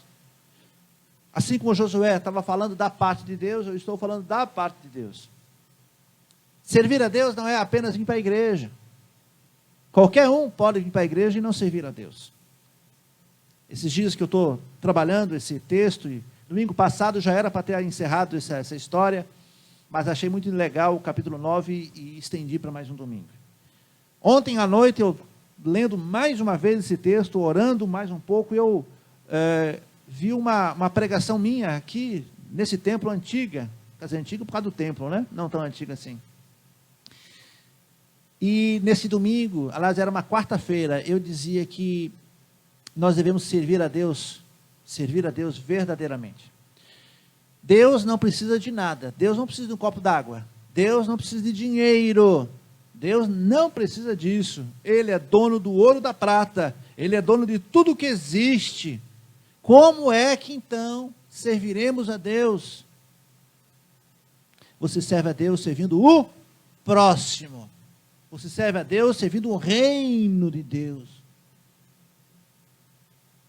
Assim como Josué estava falando da parte de Deus, eu estou falando da parte de Deus. Servir a Deus não é apenas vir para a igreja. Qualquer um pode vir para a igreja e não servir a Deus. Esses dias que eu estou trabalhando esse texto, e domingo passado já era para ter encerrado essa história, mas achei muito legal o capítulo 9 e estendi para mais um domingo. Ontem à noite, eu lendo mais uma vez esse texto, orando mais um pouco, eu vi uma pregação minha aqui, nesse templo antiga, quer dizer, antiga por causa do templo, né? Não tão antiga assim. E nesse domingo, aliás, era uma quarta-feira, eu dizia que nós devemos servir a Deus verdadeiramente. Deus não precisa de nada, Deus não precisa de um copo d'água, Deus não precisa de dinheiro, Deus não precisa disso. Ele é dono do ouro e da prata, Ele é dono de tudo que existe. Como é que então serviremos a Deus? Você serve a Deus servindo o próximo. Você serve a Deus servindo o reino de Deus.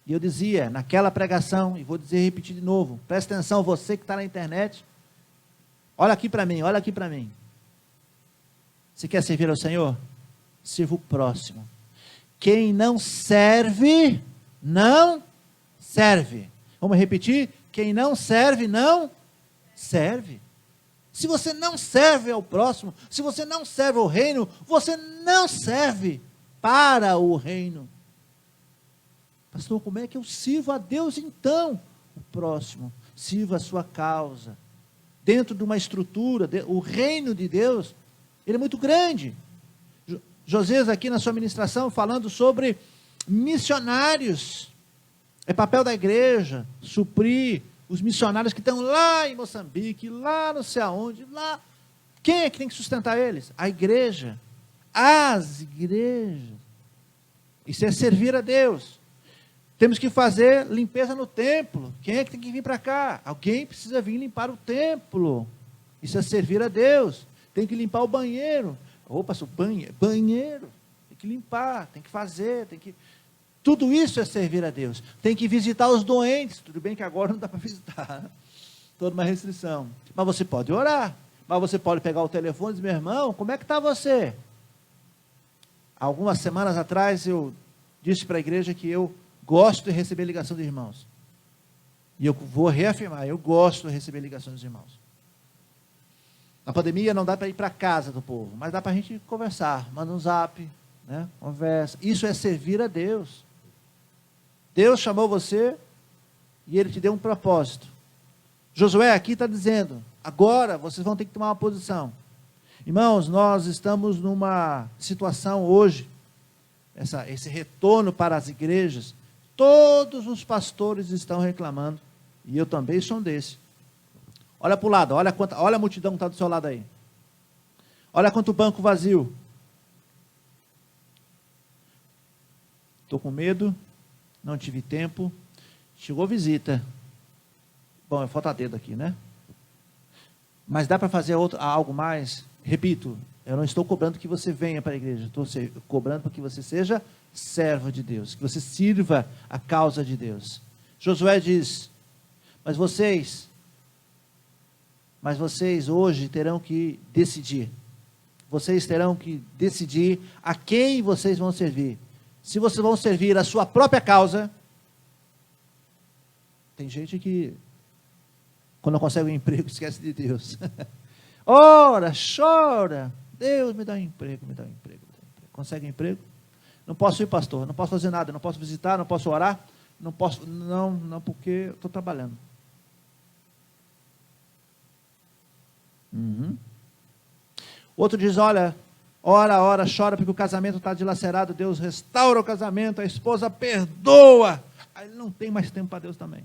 E eu dizia naquela pregação, e vou repetir de novo, presta atenção, você que está na internet, olha aqui para mim, olha aqui para mim. Você quer servir ao Senhor? Sirva o próximo. Quem não serve, não serve. Vamos repetir? Quem não serve, não serve. Se você não serve ao próximo, se você não serve ao reino, você não serve para o reino. Pastor, como é que eu sirvo a Deus então? O próximo, sirva a sua causa. Dentro de uma estrutura, o reino de Deus, ele é muito grande. Josias aqui na sua ministração falando sobre missionários. É papel da igreja suprir os missionários que estão lá em Moçambique, lá não sei aonde, lá. Quem é que tem que sustentar eles? A igreja. As igrejas. Isso é servir a Deus. Temos que fazer limpeza no templo. Quem é que tem que vir para cá? Alguém precisa vir limpar o templo. Isso é servir a Deus. Tem que limpar o banheiro. Opa, banheiro. Tem que limpar, tem que fazer, tem que... Tudo isso é servir a Deus. Tem que visitar os doentes. Tudo bem que agora não dá para visitar. Toda uma restrição. Mas você pode orar. Mas você pode pegar o telefone e dizer, meu irmão, como é que está você? Algumas semanas atrás eu disse para a igreja que eu gosto de receber ligação dos irmãos. E eu vou reafirmar, eu gosto de receber ligações dos irmãos. Na pandemia não dá para ir para a casa do povo, mas dá para a gente conversar. Manda um zap, né? Conversa. Isso é servir a Deus. Deus chamou você e Ele te deu um propósito. Josué aqui está dizendo, agora vocês vão ter que tomar uma posição. Irmãos, nós estamos numa situação hoje, esse retorno para as igrejas, todos os pastores estão reclamando, e eu também sou um desse. Olha para o lado, olha a multidão que está do seu lado aí. Olha quanto banco vazio. Estou com medo, não tive tempo, chegou visita. Bom, falta dedo aqui, né? Mas dá para fazer algo mais? Repito, eu não estou cobrando que você venha para a igreja, estou cobrando para que você seja servo de Deus, que você sirva a causa de Deus. Josué diz, mas vocês hoje terão que decidir. Vocês terão que decidir a quem vocês vão servir. Se vocês vão servir a sua própria causa, tem gente que, quando não consegue um emprego, esquece de Deus. Ora, chora, Deus me dá um emprego, me dá um emprego. Consegue um emprego? Não posso ir, pastor, não posso fazer nada, não posso visitar, não posso orar, não posso, não, porque eu estou trabalhando. Outro diz, olha, ora, chora porque o casamento está dilacerado, Deus restaura o casamento, a esposa perdoa. Aí ele não tem mais tempo para Deus também.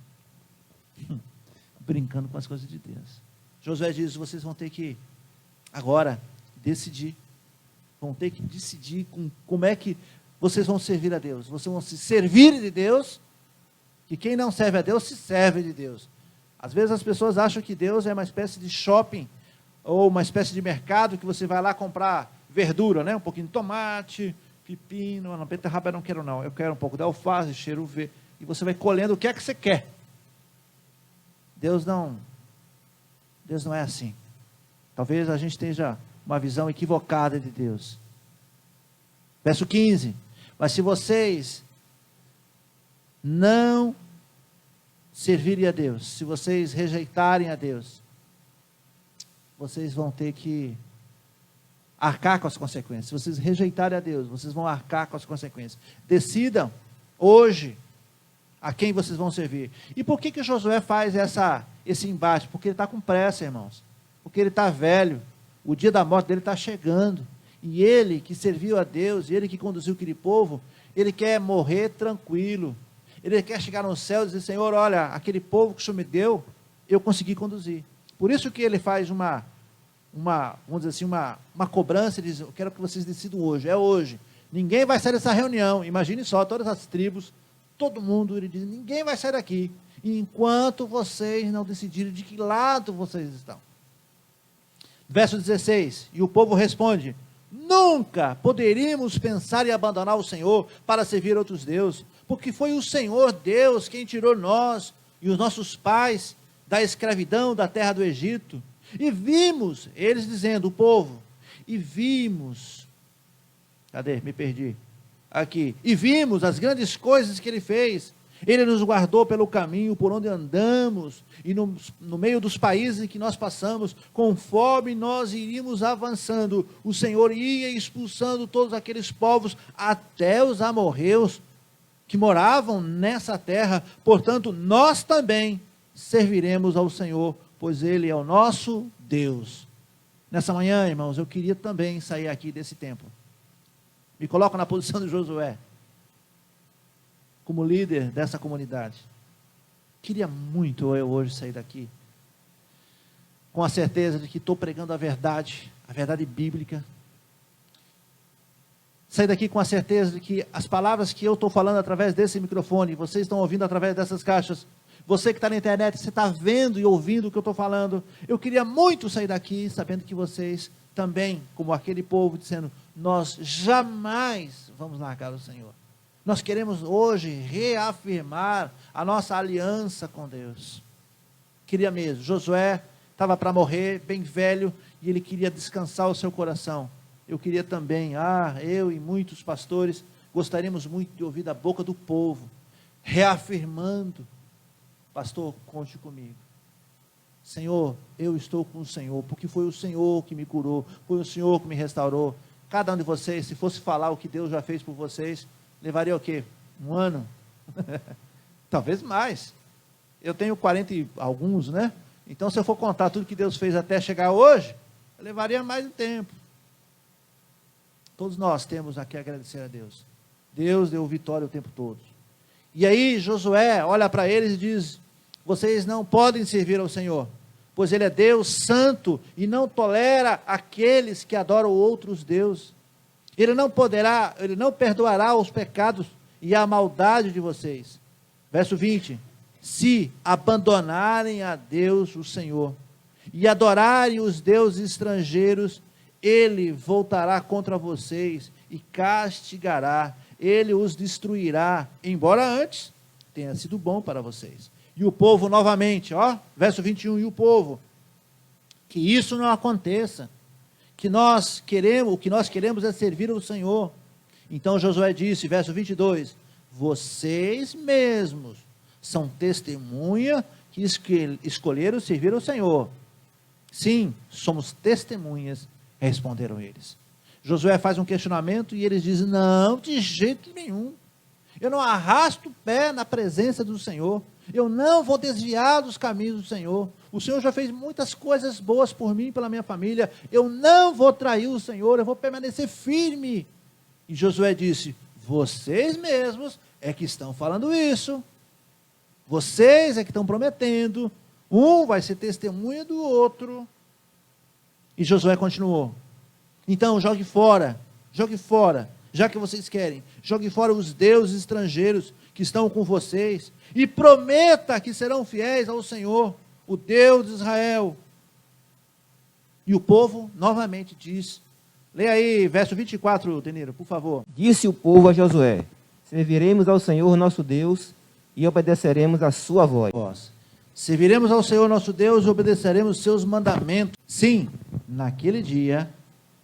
Brincando com as coisas de Deus. Josué diz, vocês vão ter que, agora, decidir. Vão ter que decidir como é que vocês vão servir a Deus. Vocês vão se servir de Deus, que quem não serve a Deus, se serve de Deus. Às vezes as pessoas acham que Deus é uma espécie de shopping, ou uma espécie de mercado, que você vai lá comprar verdura, né? Um pouquinho de tomate, pepino, não, beterraba eu não quero não, eu quero um pouco de alface, cheiro verde, e você vai colhendo o que é que você quer. Deus não é assim. Talvez a gente tenha uma visão equivocada de Deus. Verso 15, mas se vocês não servirem a Deus, se vocês rejeitarem a Deus, vocês vão ter que arcar com as consequências. Se vocês rejeitarem a Deus, vocês vão arcar com as consequências. Decidam hoje a quem vocês vão servir. E por que Josué faz esse embate? Porque ele está com pressa, irmãos. Porque ele está velho. O dia da morte dele está chegando. E ele que serviu a Deus, ele que conduziu aquele povo, ele quer morrer tranquilo. Ele quer chegar no céu e dizer, Senhor, olha, aquele povo que o Senhor me deu, eu consegui conduzir. Por isso que ele faz vamos dizer assim, uma cobrança, ele diz, eu quero que vocês decidam hoje, é hoje. Ninguém vai sair dessa reunião, imagine só, todas as tribos, todo mundo, ele diz, ninguém vai sair daqui, enquanto vocês não decidirem de que lado vocês estão. Verso 16, e o povo responde, nunca poderíamos pensar em abandonar o Senhor para servir outros deuses, porque foi o Senhor Deus quem tirou nós e os nossos pais da escravidão da terra do Egito. E vimos, eles dizendo, o povo, e vimos, cadê? Me perdi. Aqui. E vimos as grandes coisas que ele fez. Ele nos guardou pelo caminho por onde andamos, e no meio dos países em que nós passamos, conforme nós iríamos avançando, o Senhor ia expulsando todos aqueles povos, até os amorreus, que moravam nessa terra. Portanto, nós também serviremos ao Senhor, pois Ele é o nosso Deus. Nessa manhã, irmãos, eu queria também sair aqui desse templo. Me coloco na posição de Josué, como líder dessa comunidade. Queria muito eu hoje sair daqui, com a certeza de que estou pregando a verdade bíblica. Sair daqui com a certeza de que as palavras que eu estou falando através desse microfone, vocês estão ouvindo através dessas caixas, você que está na internet, você está vendo e ouvindo o que eu estou falando. Eu queria muito sair daqui sabendo que vocês também, como aquele povo, dizendo, nós jamais vamos largar o Senhor. Nós queremos hoje reafirmar a nossa aliança com Deus. Queria mesmo. Josué estava para morrer, bem velho, e ele queria descansar o seu coração. Eu queria também, eu e muitos pastores, gostaríamos muito de ouvir da boca do povo, reafirmando, pastor, conte comigo. Senhor, eu estou com o Senhor, porque foi o Senhor que me curou, foi o Senhor que me restaurou. Cada um de vocês, se fosse falar o que Deus já fez por vocês, levaria o quê? 1 ano? Talvez mais. Eu tenho 40 e alguns, né? Então, se eu for contar tudo que Deus fez até chegar hoje, eu levaria mais um tempo. Todos nós temos aqui a agradecer a Deus. Deus deu vitória o tempo todo. E aí Josué olha para eles e diz, vocês não podem servir ao Senhor, pois Ele é Deus santo e não tolera aqueles que adoram outros deuses. Ele não perdoará os pecados e a maldade de vocês. Verso 20, se abandonarem a Deus, o Senhor, e adorarem os deuses estrangeiros, Ele voltará contra vocês e castigará, Ele os destruirá, embora antes tenha sido bom para vocês. E o povo novamente, verso 21, e o povo, que isso não aconteça, o que nós queremos é servir ao Senhor. Então Josué disse, verso 22, vocês mesmos são testemunha que escolheram servir ao Senhor. Sim, somos testemunhas, responderam eles. Josué faz um questionamento e eles dizem, não, de jeito nenhum. Eu não arrasto o pé na presença do Senhor. Eu não vou desviar dos caminhos do Senhor. O Senhor já fez muitas coisas boas por mim e pela minha família. Eu não vou trair o Senhor, eu vou permanecer firme. E Josué disse: vocês mesmos é que estão falando isso. Vocês é que estão prometendo. Um vai ser testemunha do outro. E Josué continuou: então jogue fora, já que vocês querem, jogue fora os deuses estrangeiros que estão com vocês, e prometa que serão fiéis ao Senhor, o Deus de Israel. E o povo novamente diz, leia aí, verso 24, Deniro, por favor. Disse o povo a Josué: serviremos ao Senhor nosso Deus e obedeceremos a sua voz. Serviremos ao Senhor nosso Deus e obedeceremos os seus mandamentos. Sim, naquele dia,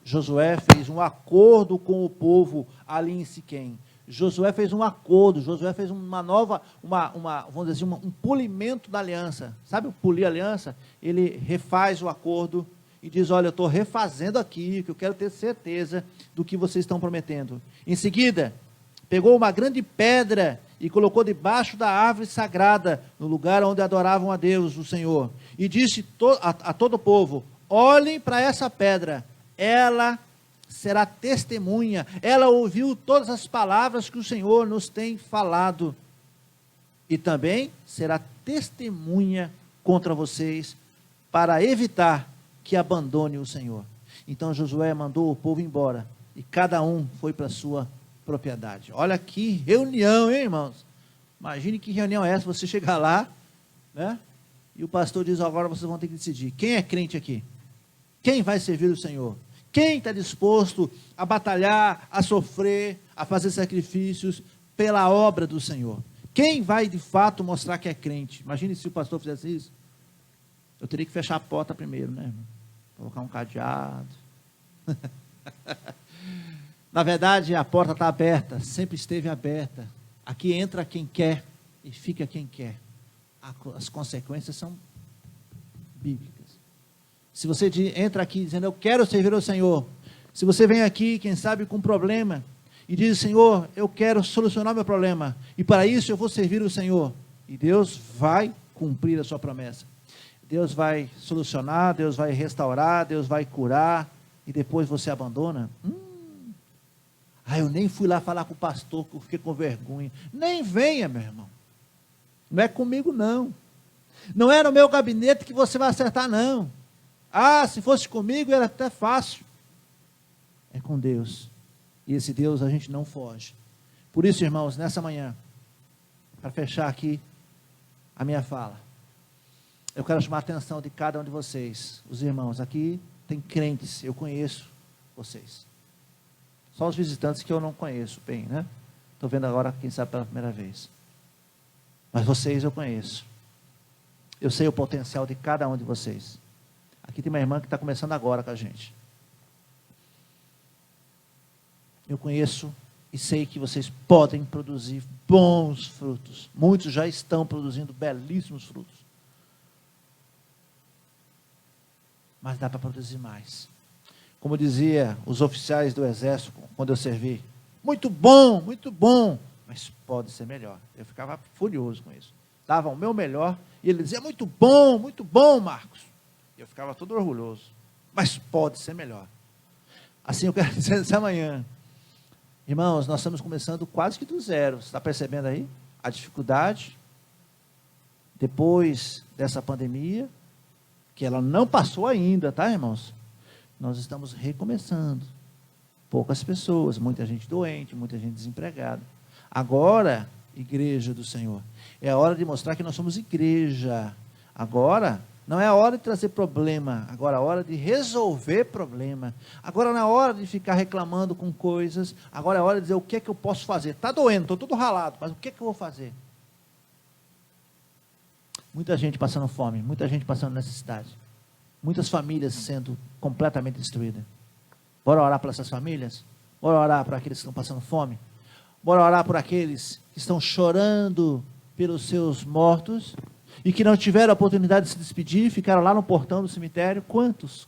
Josué fez um acordo com o povo ali em Siquém. Josué fez um acordo, Josué fez uma nova, vamos dizer assim, um polimento da aliança. Sabe o polir a aliança? Ele refaz o acordo e diz: olha, eu estou refazendo aqui, que eu quero ter certeza do que vocês estão prometendo. Em seguida, pegou uma grande pedra e colocou debaixo da árvore sagrada, no lugar onde adoravam a Deus, o Senhor. E disse a todo o povo: olhem para essa pedra, ela será testemunha, ela ouviu todas as palavras que o Senhor nos tem falado, e também será testemunha contra vocês, para evitar que abandone o Senhor. Então Josué mandou o povo embora, e cada um foi para a sua propriedade. Olha que reunião, hein, irmãos? Imagine que reunião é essa, você chegar lá, né? E o pastor diz: agora vocês vão ter que decidir, quem é crente aqui? Quem vai servir o Senhor? Quem está disposto a batalhar, a sofrer, a fazer sacrifícios pela obra do Senhor? Quem vai de fato mostrar que é crente? Imagine se o pastor fizesse isso. Eu teria que fechar a porta primeiro, né, irmão? Colocar um cadeado. Na verdade, a porta está aberta, sempre esteve aberta. Aqui entra quem quer e fica quem quer. As consequências são bíblicas. Se você entra aqui dizendo: eu quero servir ao Senhor. Se você vem aqui, quem sabe, com um problema, e diz: Senhor, eu quero solucionar meu problema, e para isso eu vou servir o Senhor. E Deus vai cumprir a sua promessa. Deus vai solucionar, Deus vai restaurar, Deus vai curar, e depois você abandona. Eu nem fui lá falar com o pastor, que eu fiquei com vergonha. Nem venha, meu irmão. Não é comigo, não. Não é no meu gabinete que você vai acertar, não. Se fosse comigo era até fácil. É com Deus. E esse Deus a gente não foge. Por isso, irmãos, nessa manhã, para fechar aqui a minha fala, eu quero chamar a atenção de cada um de vocês. Os irmãos, aqui tem crentes, eu conheço vocês. Só os visitantes que eu não conheço bem, né? Estou vendo agora, quem sabe, pela primeira vez. Mas vocês eu conheço. Eu sei o potencial de cada um de vocês. Aqui tem uma irmã que está começando agora com a gente. Eu conheço e sei que vocês podem produzir bons frutos. Muitos já estão produzindo belíssimos frutos. Mas dá para produzir mais. Como dizia os oficiais do exército, quando eu servi: muito bom, mas pode ser melhor. Eu ficava furioso com isso. Dava o meu melhor, e ele dizia: muito bom, Marcos. Eu ficava todo orgulhoso, mas pode ser melhor. Assim eu quero dizer nessa manhã, irmãos, nós estamos começando quase que do zero. Você está percebendo aí a dificuldade? Depois dessa pandemia, que ela não passou ainda, tá, irmãos? Nós estamos recomeçando. Poucas pessoas, muita gente doente, muita gente desempregada. Agora, igreja do Senhor, é a hora de mostrar que nós somos igreja. Agora, não é a hora de trazer problema, agora é a hora de resolver problema. Agora não é a hora de ficar reclamando com coisas, agora é a hora de dizer: o que é que eu posso fazer? Está doendo, estou todo ralado, mas o que é que eu vou fazer? Muita gente passando fome, muita gente passando necessidade. Muitas famílias sendo completamente destruídas. Bora orar por essas famílias? Bora orar por aqueles que estão passando fome? Bora orar por aqueles que estão chorando pelos seus mortos e que não tiveram a oportunidade de se despedir, ficaram lá no portão do cemitério? Quantos?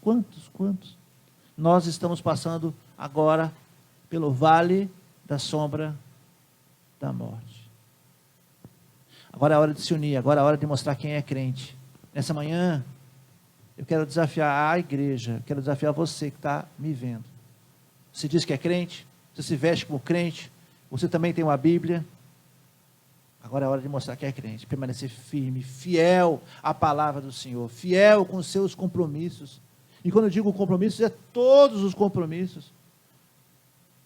Nós estamos passando agora pelo vale da sombra da morte. Agora é a hora de se unir, agora é a hora de mostrar quem é crente. Nessa manhã, eu quero desafiar a igreja, eu quero desafiar você que está me vendo. Você diz que é crente, você se veste como crente, você também tem uma Bíblia. Agora é hora de mostrar que é crente, permanecer firme, fiel à palavra do Senhor, fiel com os seus compromissos. E quando eu digo compromissos, é todos os compromissos.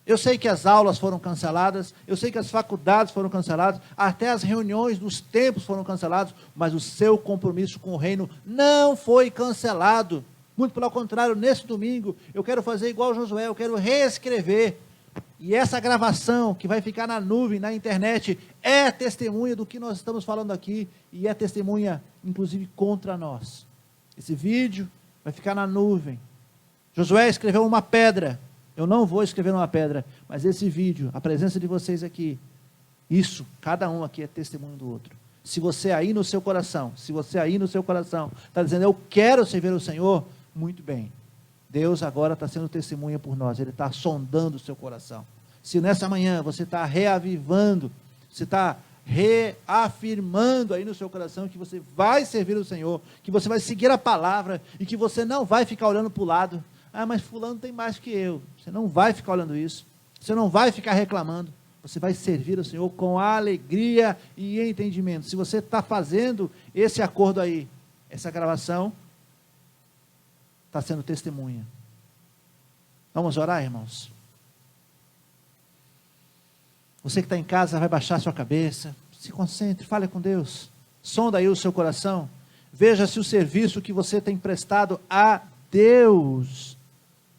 Eu sei que as aulas foram canceladas, eu sei que as faculdades foram canceladas, até as reuniões dos templos foram canceladas, mas o seu compromisso com o reino não foi cancelado. Muito pelo contrário, nesse domingo, eu quero fazer igual Josué, eu quero reescrever. E essa gravação que vai ficar na nuvem, na internet, é testemunha do que nós estamos falando aqui, e é testemunha, inclusive, contra nós. Esse vídeo vai ficar na nuvem. Josué escreveu uma pedra. Eu não vou escrever numa pedra, mas esse vídeo, a presença de vocês aqui, isso, cada um aqui é testemunho do outro. Se você aí no seu coração, está dizendo, eu quero servir o Senhor, muito bem. Deus agora está sendo testemunha por nós, Ele está sondando o seu coração. Se nessa manhã você está reavivando, você está reafirmando aí no seu coração que você vai servir o Senhor, que você vai seguir a palavra e que você não vai ficar olhando para o lado. Ah, mas fulano tem mais que eu. Você não vai ficar olhando isso. Você não vai ficar reclamando. Você vai servir o Senhor com alegria e entendimento. Se você está fazendo esse acordo aí, essa gravação está sendo testemunha. Vamos orar, irmãos? Você que está em casa vai baixar sua cabeça. Se concentre, fale com Deus. Sonda aí o seu coração. Veja se o serviço que você tem prestado a Deus,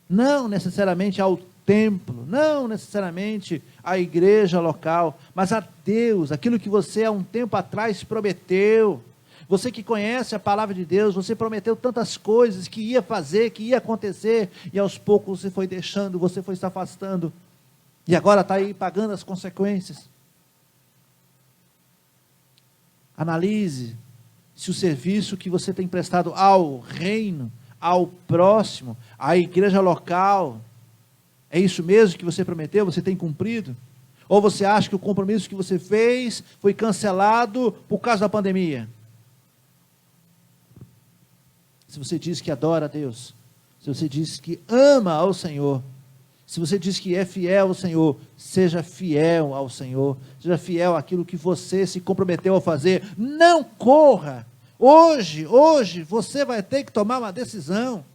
não necessariamente ao templo, não necessariamente à igreja local, mas a Deus, aquilo que você há um tempo atrás prometeu. Você que conhece a palavra de Deus, você prometeu tantas coisas que ia fazer, que ia acontecer, e aos poucos você foi deixando, você foi se afastando, e agora está aí pagando as consequências. Analise se o serviço que você tem prestado ao reino, ao próximo, à igreja local, é isso mesmo que você prometeu, você tem cumprido? Ou você acha que o compromisso que você fez foi cancelado por causa da pandemia? Se você diz que adora a Deus, se você diz que ama ao Senhor, se você diz que é fiel ao Senhor, seja fiel ao Senhor, seja fiel àquilo que você se comprometeu a fazer, não corra. Hoje você vai ter que tomar uma decisão,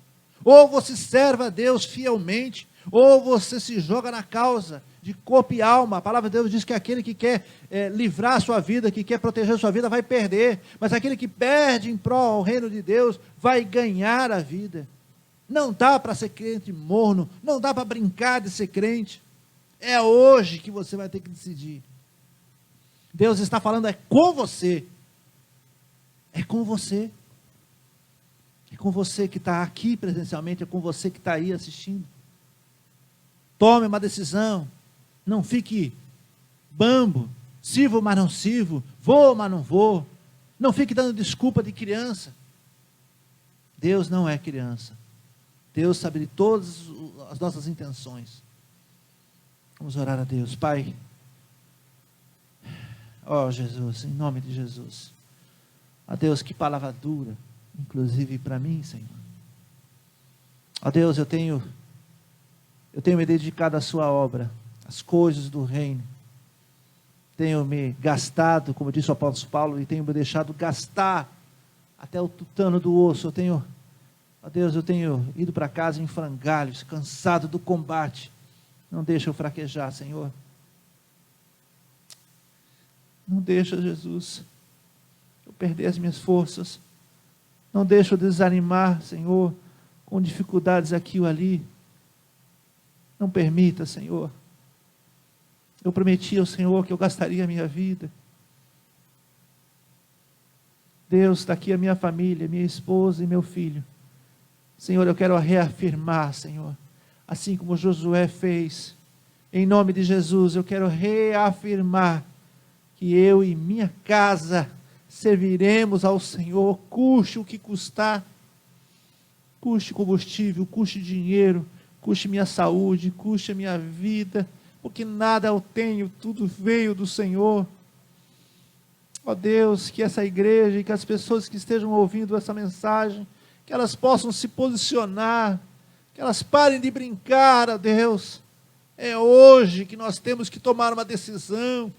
ou você serve a Deus fielmente, ou você se joga na causa de corpo e alma. A palavra de Deus diz que aquele que quer livrar a sua vida, que quer proteger a sua vida, vai perder, mas aquele que perde em prol ao reino de Deus, vai ganhar a vida. Não dá para ser crente morno, não dá para brincar de ser crente, é hoje que você vai ter que decidir. Deus está falando é com você, é com você. É com você que está aqui presencialmente, é com você que está aí assistindo. Tome uma decisão. Não fique bambo. Sirvo, mas não sirvo. Vou, mas não vou. Não fique dando desculpa de criança. Deus não é criança. Deus sabe de todas as nossas intenções. Vamos orar a Deus. Pai. Ó Jesus, em nome de Jesus. Ó Deus, que palavra dura, inclusive para mim, Senhor. Ó Deus, eu tenho me dedicado à sua obra, às coisas do reino. Tenho me gastado, como disse o apóstolo Paulo, e tenho me deixado gastar até o tutano do osso. Ó Deus, eu tenho ido para casa em frangalhos, cansado do combate. Não deixa eu fraquejar, Senhor. Não deixa, Jesus, eu perder as minhas forças. Não deixa eu desanimar, Senhor, com dificuldades aqui ou ali. Não permita, Senhor. Eu prometi ao Senhor que eu gastaria a minha vida. Deus, está aqui a minha família, minha esposa e meu filho. Senhor, eu quero reafirmar, Senhor, assim como Josué fez, em nome de Jesus, eu quero reafirmar que eu e minha casa serviremos ao Senhor, custe o que custar, custe combustível, custe dinheiro, custe minha saúde, custe a minha vida, porque nada eu tenho, tudo veio do Senhor. Ó Deus, que essa igreja e que as pessoas que estejam ouvindo essa mensagem, que elas possam se posicionar, que elas parem de brincar, ó Deus. É hoje que nós temos que tomar uma decisão.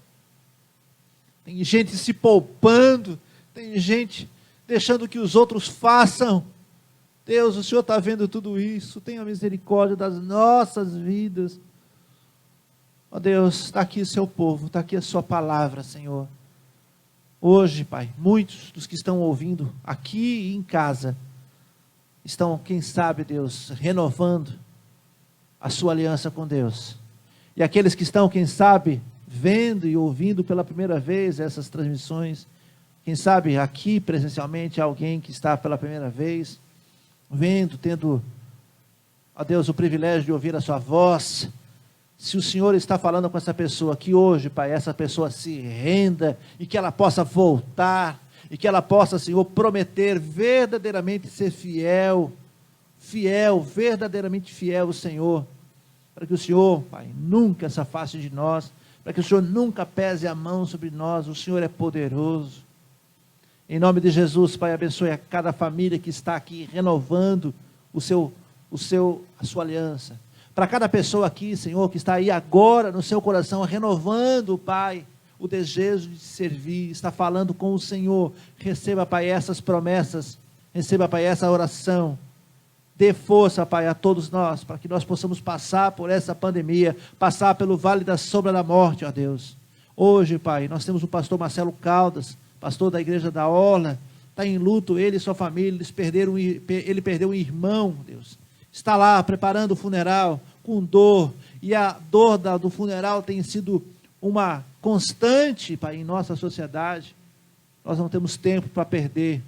Tem gente se poupando, tem gente deixando que os outros façam. Deus, o Senhor está vendo tudo isso, tenha misericórdia das nossas vidas. Ó Deus, está aqui o seu povo, está aqui a sua palavra, Senhor. Hoje, Pai, muitos dos que estão ouvindo aqui e em casa, estão, quem sabe, Deus, renovando a sua aliança com Deus. E aqueles que estão, quem sabe, vendo e ouvindo pela primeira vez essas transmissões, quem sabe aqui presencialmente alguém que está pela primeira vez, vendo, tendo, ó Deus, o privilégio de ouvir a sua voz. Se o Senhor está falando com essa pessoa, que hoje, Pai, essa pessoa se renda e que ela possa voltar, e que ela possa, Senhor, prometer verdadeiramente ser fiel, verdadeiramente fiel ao Senhor, para que o Senhor, Pai, nunca se afaste de nós, para que o Senhor nunca pese a mão sobre nós. O Senhor é poderoso. Em nome de Jesus, Pai, abençoe a cada família que está aqui renovando a sua aliança. Para cada pessoa aqui, Senhor, que está aí agora no seu coração, renovando, Pai, o desejo de servir, está falando com o Senhor. Receba, Pai, essas promessas, receba, Pai, essa oração. Dê força, Pai, a todos nós, para que nós possamos passar por essa pandemia, passar pelo vale da sombra da morte, ó Deus. Hoje, Pai, nós temos o pastor Marcelo Caldas, pastor da igreja da Orla, está em luto, ele e sua família, ele perdeu um irmão, Deus. Está lá preparando o funeral, com dor, e a dor do funeral tem sido uma constante, Pai, em nossa sociedade. Nós não temos tempo para perder,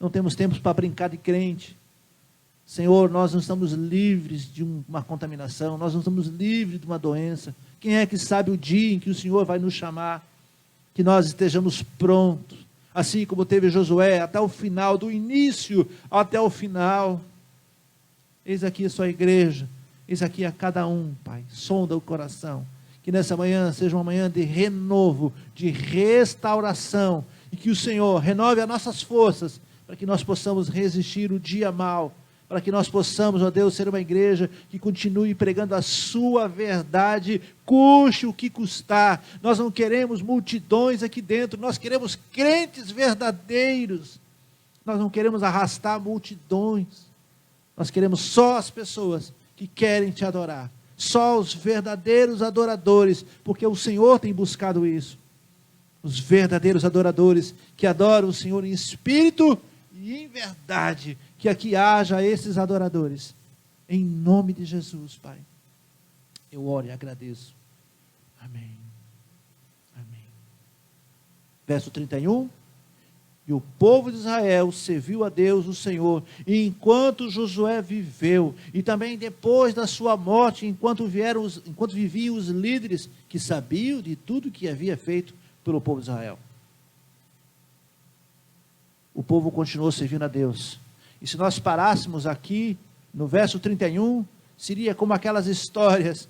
não temos tempo para brincar de crente. Senhor, nós não estamos livres de uma contaminação, nós não estamos livres de uma doença. Quem é que sabe o dia em que o Senhor vai nos chamar? Que nós estejamos prontos, assim como teve Josué, até o final, do início até o final. Eis aqui a sua igreja, eis aqui a cada um, Pai, sonda o coração. Que nessa manhã seja uma manhã de renovo, de restauração, e que o Senhor renove as nossas forças, para que nós possamos resistir o dia mau, para que nós possamos, ó Deus, ser uma igreja que continue pregando a sua verdade, custe o que custar. Nós não queremos multidões aqui dentro, nós queremos crentes verdadeiros, nós não queremos arrastar multidões, nós queremos só as pessoas que querem te adorar, só os verdadeiros adoradores, porque o Senhor tem buscado isso, os verdadeiros adoradores, que adoram o Senhor em espírito e em verdade. Que aqui haja esses adoradores, em nome de Jesus, Pai, eu oro e agradeço, amém, amém. Verso 31, e o povo de Israel serviu a Deus o Senhor, e enquanto Josué viveu, e também depois da sua morte, enquanto viviam os líderes que sabiam de tudo que havia feito pelo povo de Israel. O povo continuou servindo a Deus. E se nós parássemos aqui, no verso 31, seria como aquelas histórias,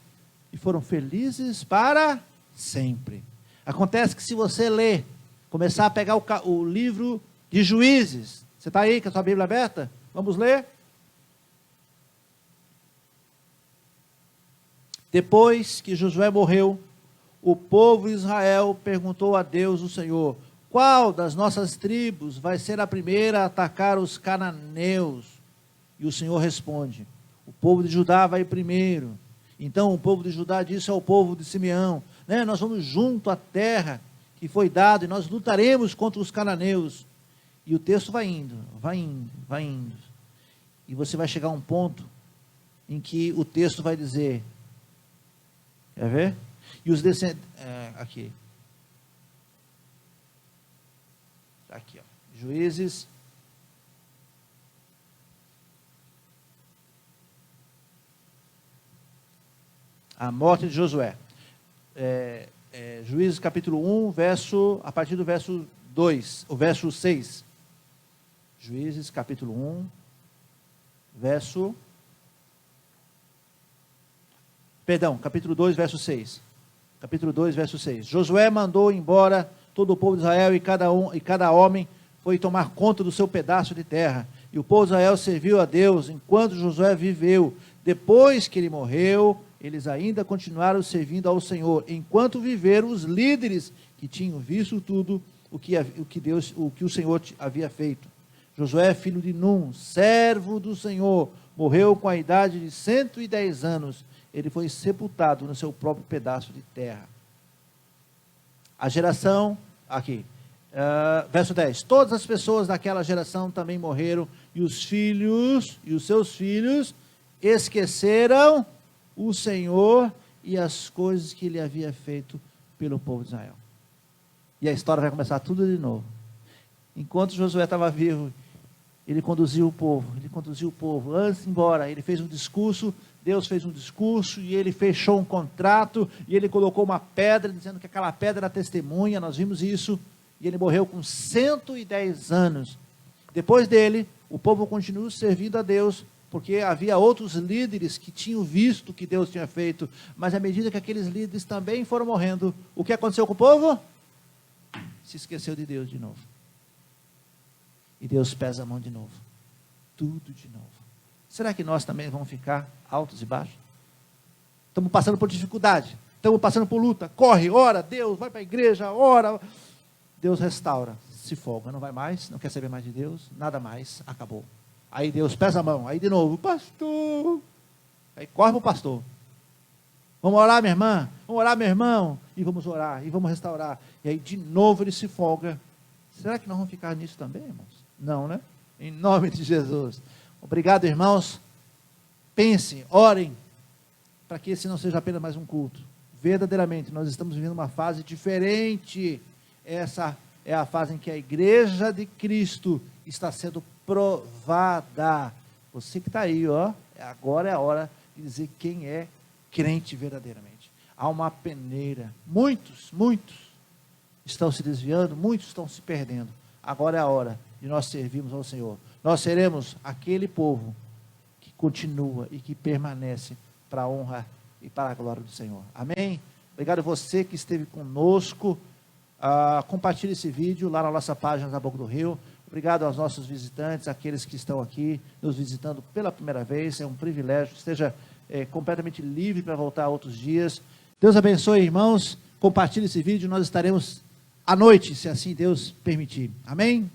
e foram felizes para sempre. Acontece que se você ler, começar a pegar o livro de Juízes, você está aí com a sua Bíblia aberta? Vamos ler? Depois que Josué morreu, o povo de Israel perguntou a Deus, o Senhor: qual das nossas tribos vai ser a primeira a atacar os cananeus? E o Senhor responde: o povo de Judá vai primeiro. Então o povo de Judá disse ao povo de Simeão: nós vamos junto à terra que foi dada, e nós lutaremos contra os cananeus. E o texto vai indo, vai indo, vai indo. E você vai chegar a um ponto em que o texto vai dizer, quer ver? E os descendentes, aqui. Aqui, ó. Juízes. A morte de Josué. Juízes capítulo 1, a partir do verso 2, o verso 6. Juízes capítulo 1, capítulo 2, verso 6. Capítulo 2, verso 6. Josué mandou embora todo o povo de Israel, e cada homem foi tomar conta do seu pedaço de terra. E o povo de Israel serviu a Deus enquanto Josué viveu. Depois que ele morreu, eles ainda continuaram servindo ao Senhor, enquanto viveram os líderes que tinham visto tudo o que o Senhor havia feito. Josué, filho de Num, servo do Senhor, morreu com a idade de 110 anos. Ele foi sepultado no seu próprio pedaço de terra. A geração, aqui, verso 10. Todas as pessoas daquela geração também morreram, e os seus filhos esqueceram o Senhor e as coisas que ele havia feito pelo povo de Israel. E a história vai começar tudo de novo. Enquanto Josué estava vivo, ele conduziu o povo, antes de ir embora, ele fez um discurso, Deus fez um discurso, e ele fechou um contrato, e ele colocou uma pedra, dizendo que aquela pedra era testemunha, nós vimos isso, e ele morreu com 110 anos. Depois dele, o povo continuou servindo a Deus, porque havia outros líderes que tinham visto o que Deus tinha feito, mas à medida que aqueles líderes também foram morrendo, o que aconteceu com o povo? Se esqueceu de Deus de novo. E Deus pesa a mão de novo. Tudo de novo. Será que nós também vamos ficar altos e baixos? Estamos passando por dificuldade. Estamos passando por luta. Corre, ora, Deus, vai para a igreja, ora. Deus restaura, se folga, não vai mais, não quer saber mais de Deus, nada mais, acabou. Aí Deus pesa a mão, aí de novo, pastor. Aí corre para o pastor. Vamos orar, minha irmã? Vamos orar, meu irmão? E vamos orar, e vamos restaurar. E aí de novo ele se folga. Será que nós vamos ficar nisso também, irmãos? Não, né? Em nome de Jesus. Obrigado, irmãos. Pensem, orem, para que esse não seja apenas mais um culto. Verdadeiramente, nós estamos vivendo uma fase diferente. Essa é a fase em que a igreja de Cristo está sendo provada. Você que está aí, ó, agora é a hora de dizer quem é crente verdadeiramente. Há uma peneira. Muitos estão se desviando, muitos estão se perdendo. Agora é a hora de nós servirmos ao Senhor. Nós seremos aquele povo que continua e que permanece para a honra e para a glória do Senhor. Amém? Obrigado a você que esteve conosco. Compartilhe esse vídeo lá na nossa página da Boca do Rio. Obrigado aos nossos visitantes, aqueles que estão aqui nos visitando pela primeira vez. É um privilégio. Esteja completamente livre para voltar outros dias. Deus abençoe, irmãos. Compartilhe esse vídeo. Nós estaremos à noite, se assim Deus permitir. Amém?